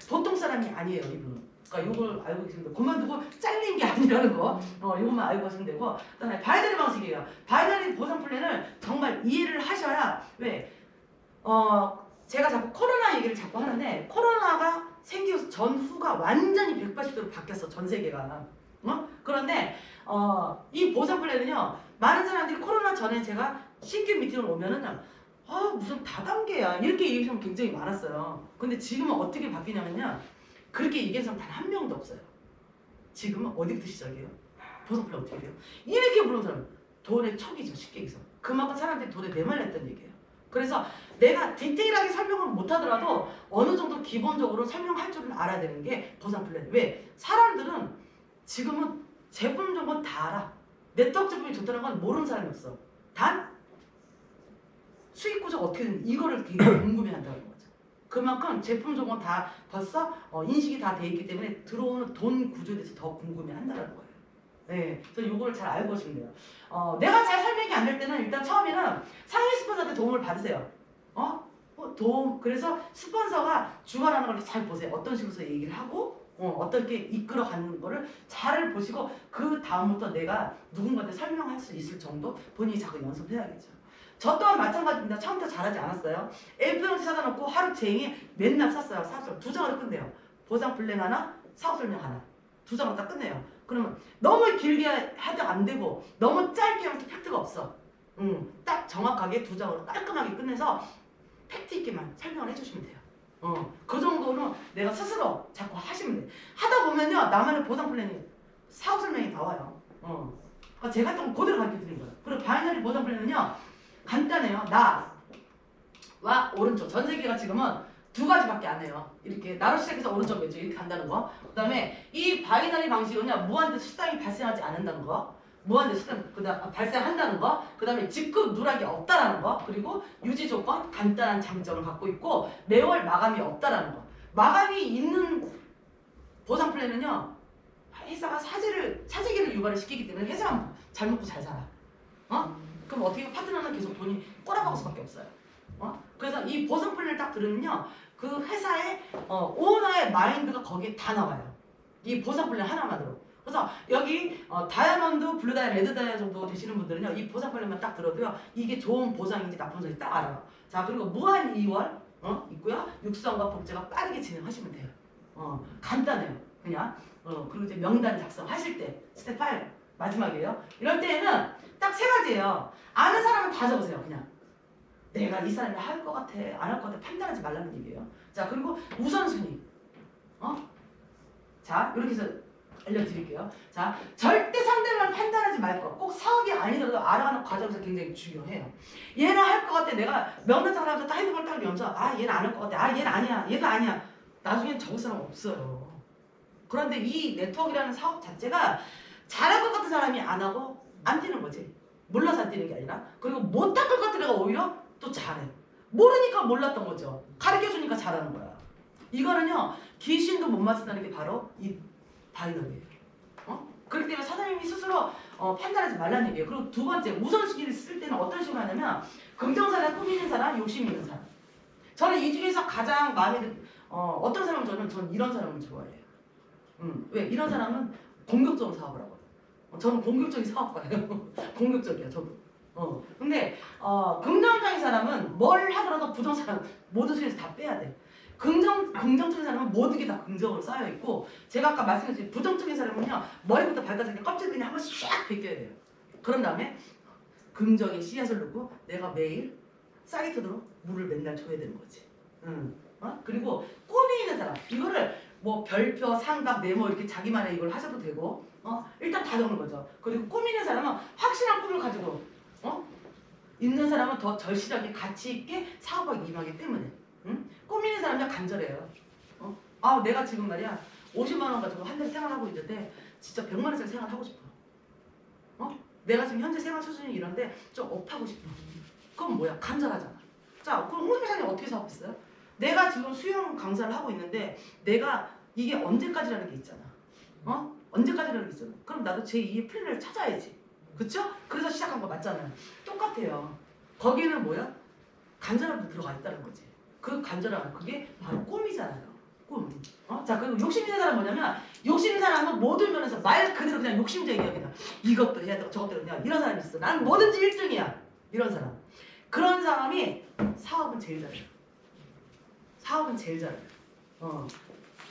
보통 사람이 아니에요, 이분은. 그러니까 이걸 알고 계시면 돼요. 그만두고 잘린 게 아니라는 거, 이것만 알고 가시면 되고. 그다음에 바이너리 방식이에요. 바이너리 보상 플랜을 정말 이해를 하셔야 왜? 제가 자꾸 코로나 얘기를 자꾸 하는데 코로나가 생기고 전후가 완전히 180도로 바뀌었어, 전 세계가. 그런데 이 보상 플랜은요, 많은 사람들이 코로나 전에 제가 신규 미팅을 오면은 무슨 다단계야 이렇게 얘기하는 사람 굉장히 많았어요. 근데 지금은 어떻게 바뀌냐면요, 그렇게 얘기하는 사람 단 한 명도 없어요. 지금은 어디부터 시작해요? 보상 플랜 어떻게 돼요? 이렇게 부르는 사람 돈의 촉이죠, 쉽게 얘기해서. 그만큼 사람들이 돈에 매말렸다는 얘기예요. 그래서 내가 디테일하게 설명을 못하더라도 어느 정도 기본적으로 설명할 줄은 알아야 되는 게 보상 플랜. 왜? 사람들은 지금은 제품 정보는 다 알아. 네트워크 제품이 좋다는 건 모르는 사람이 없어. 단 수익 구조가 어떻게 되는지 이거를 굉장히 궁금해한다는 거죠. 그만큼 제품 정보는 다 벌써 인식이 다 돼 있기 때문에 들어오는 돈 구조에 대해서 더 궁금해한다는 거예요. 네, 그래서 요거를 잘 알고 계시면 돼요. 내가 잘 설명이 안 될 때는 일단 처음에는 상위 스폰서한테 도움을 받으세요. 도움. 그래서 스폰서가 주관하는 걸 잘 보세요. 어떤 식으로 얘기를 하고 어떻게 이끌어가는 거를 잘 보시고 그 다음부터 내가 누군가한테 설명할 수 있을 정도 본인이 자꾸 연습해야겠죠. 저 또한 마찬가지입니다. 처음부터 잘하지 않았어요. A4용지 사다 놓고 하루 종일 맨날 샀어요. 사업설 2장으로 끝내요. 보상 플랜 하나, 사업 설명 하나. 2장으로 딱 끝내요. 그러면 너무 길게 해도 안 되고 너무 짧게 하면 또 팩트가 없어. 딱 정확하게 2장으로 깔끔하게 끝내서 팩트 있게만 설명을 해주시면 돼요. 그 정도는 내가 스스로 자꾸 하시면 돼. 하다 보면요, 나만의 보상 플랜이 사업 설명이 나와요. 그러니까 제가 했던 거 그대로 가르쳐 드린 거예요. 그리고 바이너리 보상 플랜은요, 간단해요. 나와 오른쪽. 전 세계가 지금은 2가지밖에 안 해요. 이렇게 나로 시작해서 오른쪽 왼쪽 이렇게 간다는 거. 그 다음에 이 바이너리 방식은요, 무한대 수당이 발생하지 않는다는 거. 무한대 수당 발생한다는 거. 그 다음에 직급 누락이 없다라는 거. 그리고 유지 조건 간단한 장점을 갖고 있고 매월 마감이 없다라는 거. 마감이 있는 보상 플랜은요, 회사가 사재기를 유발을 시키기 때문에 회사만 잘 먹고 잘 살아. 그럼 어떻게 파트너는 계속 돈이 꼬라박을 수밖에 없어요. 그래서 이 보상 플랜을 딱 들으면요, 그 회사의 오너의 마인드가 거기에 다 나와요. 이 보상 플랜 하나만으로. 그래서 여기 다이아몬드, 블루 다이아, 레드 다이아 정도 되시는 분들은요, 이 보상 플랜만 딱 들어도요, 이게 좋은 보상인지 나쁜 보상인지 딱 알아요. 자, 그리고 무한 2월 있고요. 육성과 복제가 빠르게 진행하시면 돼요. 간단해요. 그냥. 그리고 이제 명단 작성하실 때 스텝 5 마지막이에요. 이럴 때에는 딱 3가지예요. 아는 사람은 다 적으세요. 그냥 내가 이 사람이 할 것 같아, 안 할 것 같아 판단하지 말라는 얘기예요. 자, 그리고 우선순위. 자, 이렇게 해서 알려드릴게요. 자, 절대 상대방을 판단하지 말 것. 꼭 사업이 아니더라도 알아가는 과정에서 굉장히 중요해요. 얘는 할 것 같아. 내가 명단 작성하면서 딱 핸드폰 딱 열면서 얘는 안 할 것 같아. 얘는 아니야. 얘가 아니야. 나중엔 적을 사람 없어요. 그런데 이 네트워크라는 사업 자체가 잘할 것 같은 사람이 안 하고 안 뛰는 거지. 몰라서 안 뛰는 게 아니라. 그리고 못할 것 같은 애가 오히려 또 잘해. 모르니까 몰랐던 거죠. 가르쳐주니까 잘하는 거야. 이거는요, 귀신도 못 맞춘다는 게 바로 이 바이너리예요. 그렇기 때문에 사장님이 스스로 판단하지 말라는 얘기예요. 그리고 2번째, 우선순위를 쓸 때는 어떤 식으로 하냐면 긍정사람, 꾸미는 사람, 욕심 있는 사람. 저는 이 중에서 가장 마음에 든 어떤 사람은 저는 이런 사람을 좋아해요. 왜? 이런 사람은 공격적으로 사업을 하거든. 저는 공격적인 사업가예요. 공격적이야, 저도. 근데 긍정적인 사람은 뭘 하더라도 부정사람 모든 수에서 다 빼야 돼. 긍정적인 사람은 모든 게 다 긍정으로 쌓여 있고, 제가 아까 말씀드린 부정적인 사람은요, 머리부터 발까지 껍질 그냥 한 번씩 쫙 벗겨야 돼요. 그런 다음에 긍정의 씨앗을 넣고 내가 매일 사이트로 물을 맨날 줘야 되는 거지. 그리고 꿈이 있는 사람, 이거를 뭐 별표, 삼각, 네모 이렇게 자기만의 이걸 하셔도 되고, 일단 다 적는 거죠. 그리고 꿈 있는 사람은 확실한 꿈을 가지고 있는 사람은 더 절실하게 가치 있게 사업에 임하기 때문에. 꿈 있는 사람은 간절해요. 내가 지금 말이야 50만 원 가지고 한 달 생활하고 있는데 진짜 100만 원짜리 생활하고 싶어. 내가 지금 현재 생활 수준이 이런데 좀 업하고 싶어. 그럼 뭐야? 간절하잖아. 자, 그럼 홍수미 사장님 어떻게 사업했어요? 내가 지금 수영 강사를 하고 있는데 내가 이게 언제까지라는 게 있잖아. 언제까지라는 게 있잖아. 그럼 나도 제2의 플랜을 찾아야지. 그쵸? 그래서 시작한 거 맞잖아요. 똑같아요. 거기는 뭐야? 간절함도 들어가 있다는 거지. 그 간절함, 그게 바로 꿈이잖아요. 꿈. 자, 그리고 욕심 있는 사람은 뭐냐면, 욕심 있는 사람은 모든 면에서 말 그대로 그냥 욕심쟁이야. 그냥 이것도 해야 되고 저것도 그냥 이런 사람이 있어. 나는 뭐든지 1등이야. 이런 사람. 그런 사람이 사업은 제일 잘해요. 사업은 제일 잘해요.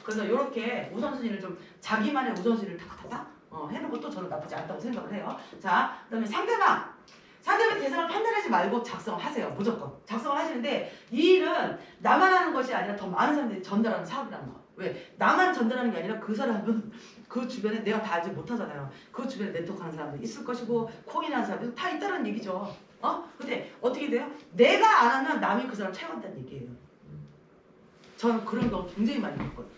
그래서 이렇게 우선순위를 좀 자기만의 우선순위를 탁탁탁 해놓은 것도 저는 나쁘지 않다고 생각을 해요. 자, 그다음에 상대방의 대상을 판단하지 말고 작성하세요. 무조건 작성을 하시는데 이 일은 나만 하는 것이 아니라 더 많은 사람들이 전달하는 사업이라는 거. 왜? 나만 전달하는 게 아니라 그 사람은 그 주변에 내가 다 알지 못하잖아요. 그 주변에 네트워크하는 사람도 있을 것이고 코인하는 사람도 다 있다는 얘기죠. 근데 어떻게 돼요? 내가 안 하면 남이 그 사람 채워간다는 얘기예요. 저는 그런 경우 굉장히 많이 봤거든요.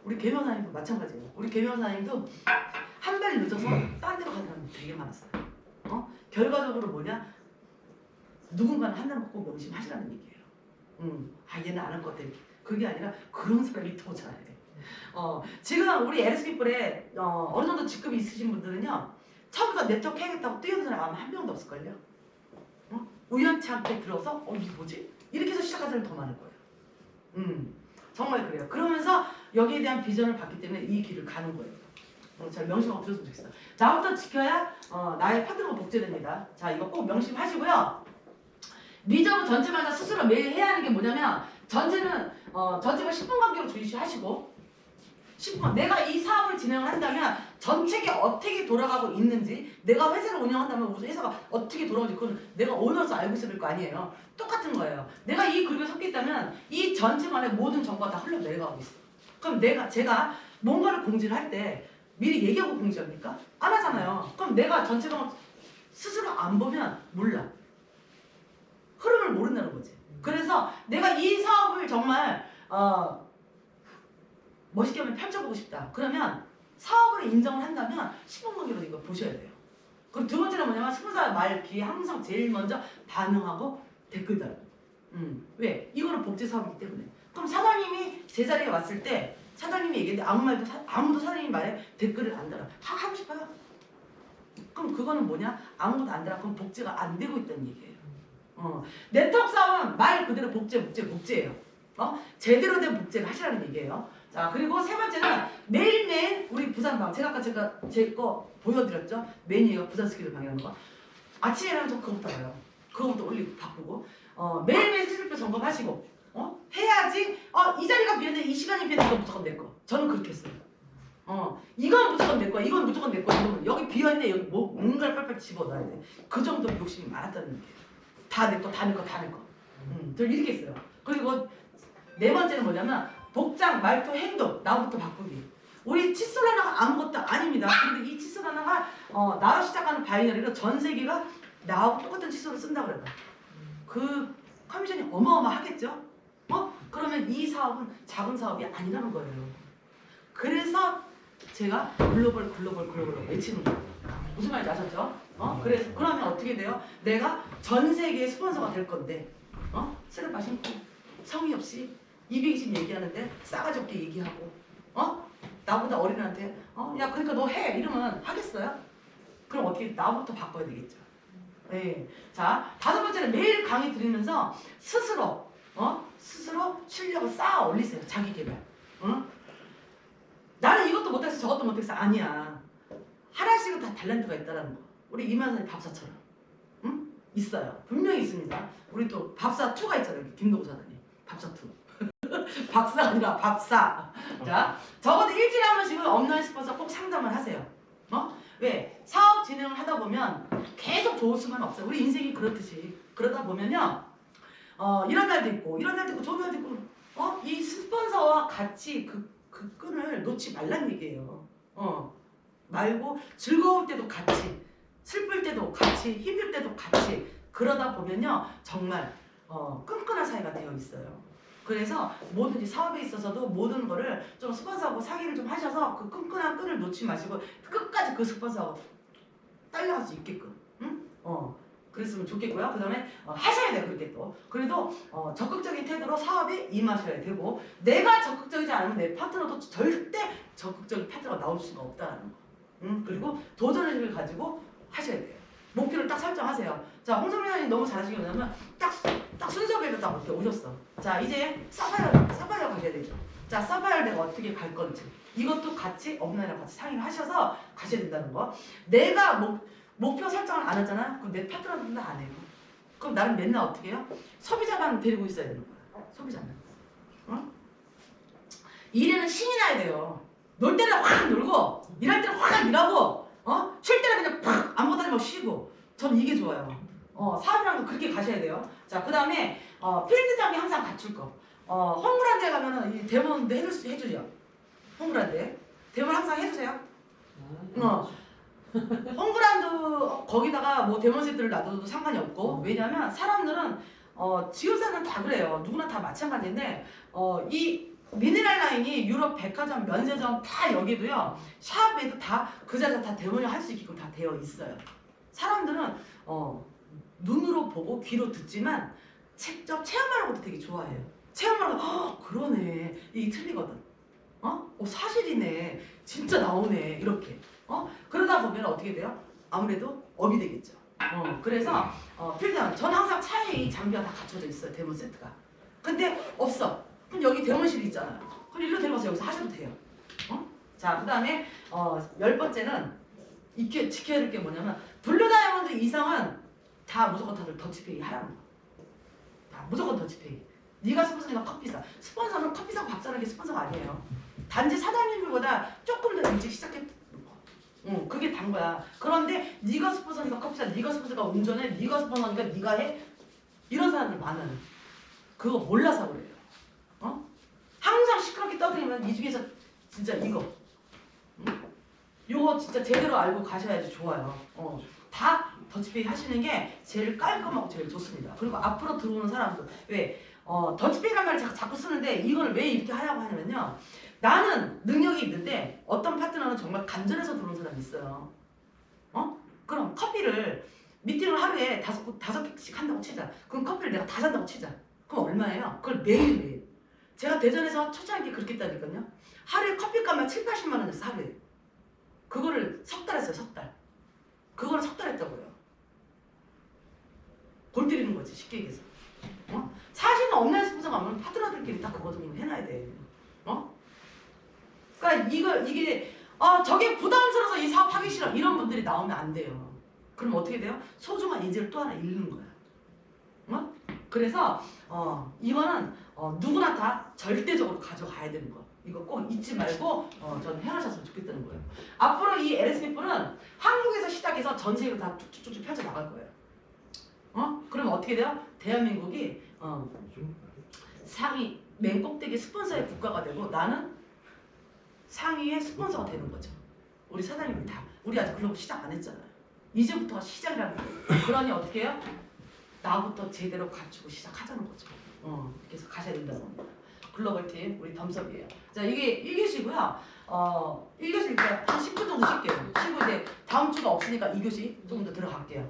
우리 개명사님도 마찬가지예요. 우리 개명사님도 한 발 늦어서 딴 데로 가는 사람이 되게 많았어요. 결과적으로 뭐냐? 누군가는 한다는 거 꼭 명심하시라는 얘기예요. 얘는 안 할 것 같아. 그게 아니라 그런 사람이 더 잘해야 돼. 지금 우리 LSP플에 어느 정도 직급이 있으신 분들은요, 처음부터 네트워크 해야겠다고 뛰어든 사람 아마 한 명도 없을걸요. 우연치 않게 들어서 이게 뭐지? 이렇게 해서 시작한 사람이 더 많을 거예요. 정말 그래요. 그러면서 여기에 대한 비전을 봤기 때문에 이 길을 가는 거예요. 잘 명심하고 들었으면 좋겠어요. 나부터 지켜야 나의 파트너가 복제됩니다. 자, 이거 꼭 명심하시고요. 리저브 전체마다 스스로 매일 해야 하는 게 뭐냐면 전체가 10분 간격으로 주의하시고 10분 내가 이 사업을 진행을 한다면 전체가 어떻게 돌아가고 있는지 내가 회사를 운영한다면 우선 회사가 어떻게 돌아오는지 그건 내가 오너로서 알고 있어야 될 거 아니에요. 똑같은 거예요. 내가 이 그룹에 섞여 있다면 이 전체만의 모든 정보가 다 흘러내려가고 있어. 그럼 제가 뭔가를 공지를 할 때 미리 얘기하고 공지합니까? 안 하잖아요. 그럼 내가 전체가 스스로 안 보면 몰라. 흐름을 모른다는 거지. 그래서 내가 이 사업을 정말 멋있게 한번 펼쳐보고 싶다. 그러면 사업을 인정을 한다면 10분 간격으로 이거 보셔야 돼요. 그리고 두 번째는 뭐냐면 스폰서 말 뒤에 항상 제일 먼저 반응하고 댓글 달고. 왜? 이거는 복제 사업이기 때문에. 그럼 사장님이 제 자리에 왔을 때 사장님이 얘기했는데 아무도 사장님 말에 댓글을 안 달아. 하고 싶어요. 그럼 그거는 뭐냐? 아무도 안 달아. 그럼 복제가 안 되고 있다는 얘기예요. 네트워크 사업은 말 그대로 복제예요. 제대로 된 복제를 하시라는 얘기예요. 자, 그리고 세 번째는 매일매일 우리 부산방 제가 아까 제 거 보여드렸죠? 메뉴가 부산 스킬을 방해하는 거. 아침에 일어나면 저 그거부터 봐요. 그거부터 올리고 바꾸고 매일매일 스킬표 점검하시고 해야지 이 자리가 비었는데 이 시간이 비었는데 이거 무조건 내 거. 저는 그렇게 했어요. 이건 무조건 내 거야. 이건 무조건 내 거야. 이러면 여기 비어있네. 여기 뭔가를 빨빨 집어넣어야 돼. 그 정도로 욕심이 많았다는 얘기예요. 다 내 거. 저 이렇게 했어요. 그리고 네 번째는 뭐냐면 복장, 말투, 행동 나부터 바꾸기. 우리 칫솔하나가 아무것도 아닙니다. 근데 이 칫솔하나가 나로 시작하는 바이너리로 전 세계가 나하고 똑같은 칫솔을 쓴다고 그래요. 그 커미션이 어마어마하겠죠? 그러면 이 사업은 작은 사업이 아니라는 거예요. 그래서 제가 글로벌 외치는 거예요. 무슨 말인지 아셨죠? 그래서 그러면 어떻게 돼요? 내가 전 세계의 스폰서가 될 건데 쓰레빠 신고 성의 없이 220 얘기하는데 싸가지 없게 얘기하고 나보다 어린 애한테 야 그러니까 너 해 이러면 하겠어요? 그럼 어떻게 나부터 바꿔야 되겠죠. 네. 자, 다섯 번째는 매일 강의 들으면서 스스로 실력을 쌓아 올리세요. 자기 개발. 나는 이것도 못했어 저것도 못했어 아니야. 하나씩은 다 탤런트가 있다라는 거. 우리 이만선의 밥사처럼 있어요. 분명히 있습니다. 우리 또 밥사 2가 있잖아요. 김동우 사장님 밥사 2. 박사가 아니라 밥사. 자, 적어도 일주일에 한 번씩은 업라인 스폰서 꼭 상담을 하세요. 왜? 사업 진행을 하다 보면 계속 좋을 수만 없어요. 우리 인생이 그렇듯이. 그러다 보면요. 이런 날도 있고 좋은 날도 있고 이 스폰서와 같이 그 끈을 놓지 말란 얘기예요. 말고 즐거울 때도 같이 슬플 때도 같이 힘들 때도 같이 그러다 보면요 정말 끈끈한 사이가 되어 있어요. 그래서 뭐든지 사업에 있어서도 모든 거를 좀 스폰서하고 상의를 좀 하셔서 그 끈끈한 끈을 놓지 마시고 끝까지 그 스폰서하고 딸려갈 수 있게끔. 응? 그랬으면 좋겠고요. 그 다음에 하셔야 돼요. 그렇게 또. 그래도 적극적인 태도로 사업에 임하셔야 되고 내가 적극적이지 않으면 내 파트너도 절대 적극적인 파트너가 나올 수가 없다는 거. 응? 그리고 도전의 힘을 가지고 하셔야 돼요. 목표를 딱 설정하세요. 자, 홍성민 의원님 너무 잘하신 게 뭐냐면 딱 순서대로 딱 이렇게 오셨어. 자, 이제 사파이어 가셔야 되죠. 자, 사파이어 내가 어떻게 갈 건지 이것도 같이 업무랑 같이 상의를 하셔서 가셔야 된다는 거. 내가 목표 설정을 안 하잖아. 그럼 내 파트너들도 안 해요. 그럼 나는 맨날 어떻게 해요? 소비자만 데리고 있어야 되는 거야. 소비자만. 일에는 신이 나야 돼요. 놀 때는 확 놀고 일할 때는 확 일하고 쉴 때는 그냥 팍 아무것도 하지 말고 쉬고. 전 이게 좋아요. 사람이랑도 그렇게 가셔야 돼요. 자, 그 다음에 필드장이 항상 갖출 거. 홈그란데 가면은 이 대본도 해주죠. 홈그란데 대본 항상 해주세요. 홈그란드 거기다가 뭐 데모 세트를 놔둬도 상관이 없고 왜냐면 사람들은 지효사는 다 그래요. 누구나 다 마찬가지인데 이 미네랄 라인이 유럽 백화점, 면세점 다 여기도요. 샵에도 다 그 자리에 다 데모를 할 수 있게끔 다 되어 있어요. 사람들은 눈으로 보고 귀로 듣지만 직접 체험하는 것도 되게 좋아해요. 체험하는 거 그러네 이게 틀리거든. 사실이네 진짜 나오네 이렇게. 그러다 보면 어떻게 돼요? 아무래도 업이 되겠죠. 그래서 필드는 전 항상 차에 이 장비가 다 갖춰져 있어요. 데모 세트가. 근데 없어. 그럼 여기 데모실이 있잖아요. 그럼 일로 데려가서 여기서 하셔도 돼요. 자, 그 다음에 10번째는 지켜야 될 게 뭐냐면 블루 다이아몬드 이상은 다 무조건 다들 더치페이 하라는 거. 다 무조건 더치페이. 네가 스폰서니까 커피 사. 스폰서는 커피 사고 밥 사는 게 스폰서가 아니에요. 단지 사장님들보다 조금 더 일찍 시작했던 거. 그게 단 거야. 그런데 네가 스폰서니까 커피 사. 네가 스폰서니까 운전해. 네가 스폰서니까 네가 해. 이런 사람들 많아요. 그거 몰라서 그래요. 항상 시끄럽게 떠들면 이 중에서 진짜 이거. 요거 진짜 제대로 알고 가셔야지 좋아요. 다 더치페이 하시는 게 제일 깔끔하고 제일 좋습니다. 그리고 앞으로 들어오는 사람들 왜 더치페이란 말을 자꾸 쓰는데 이걸 왜 이렇게 하려고 하냐면요. 나는 능력이 있는데 어떤 파트너는 정말 간절해서 들어오는 사람이 있어요. 그럼 커피를 미팅을 하루에 다섯 개씩 한다고 치자. 그럼 커피를 내가 다 산다고 치자. 그럼 얼마예요? 그걸 매일매일. 제가 대전에서 초창기 그렇게 했다니까요. 하루에 커피값만 7, 80만 원에서 하루에. 그거를 석 달 했어요. 석 달. 그걸 석 달 했다고요. 골 때리는 거지 쉽게 얘기해서. 사실은 온라인 스폰서 가면 파트너들끼리 다 그거 좀 해놔야 돼. 그러니까 이게 저게 부담스러워서 이 사업 하기 싫어 이런 분들이 나오면 안 돼요. 그럼 어떻게 돼요? 소중한 인재를 또 하나 잃는 거야. 그래서 이거는 누구나 다 절대적으로 가져가야 되는 거. 이거 꼭 잊지 말고 저는 해하셨으면 좋겠다는 거예요. 앞으로 이 LSP는 한국에서 시작해서 전 세계로 다 쭉쭉쭉 펼쳐 나갈 거예요. 그러면 어떻게 돼요? 대한민국이 상위 맨 꼭대기 스폰서의 국가가 되고 나는 상위의 스폰서가 되는 거죠. 우리 사장님이 다. 우리 아직 글로벌 시작 안 했잖아요. 이제부터가 시작이라는 거예요. 그러니 어떻게 해요? 나부터 제대로 갖추고 시작하자는 거죠. 그래서 가셔야 된다는 겁니다. 글로벌 팀 우리 덤섭이에요. 자, 이게 1교시고요. 1교시 이제 한 10분 정도 쉴게요. 쉬고 이제 다음 주가 없으니까 2교시 조금 더 들어갈게요.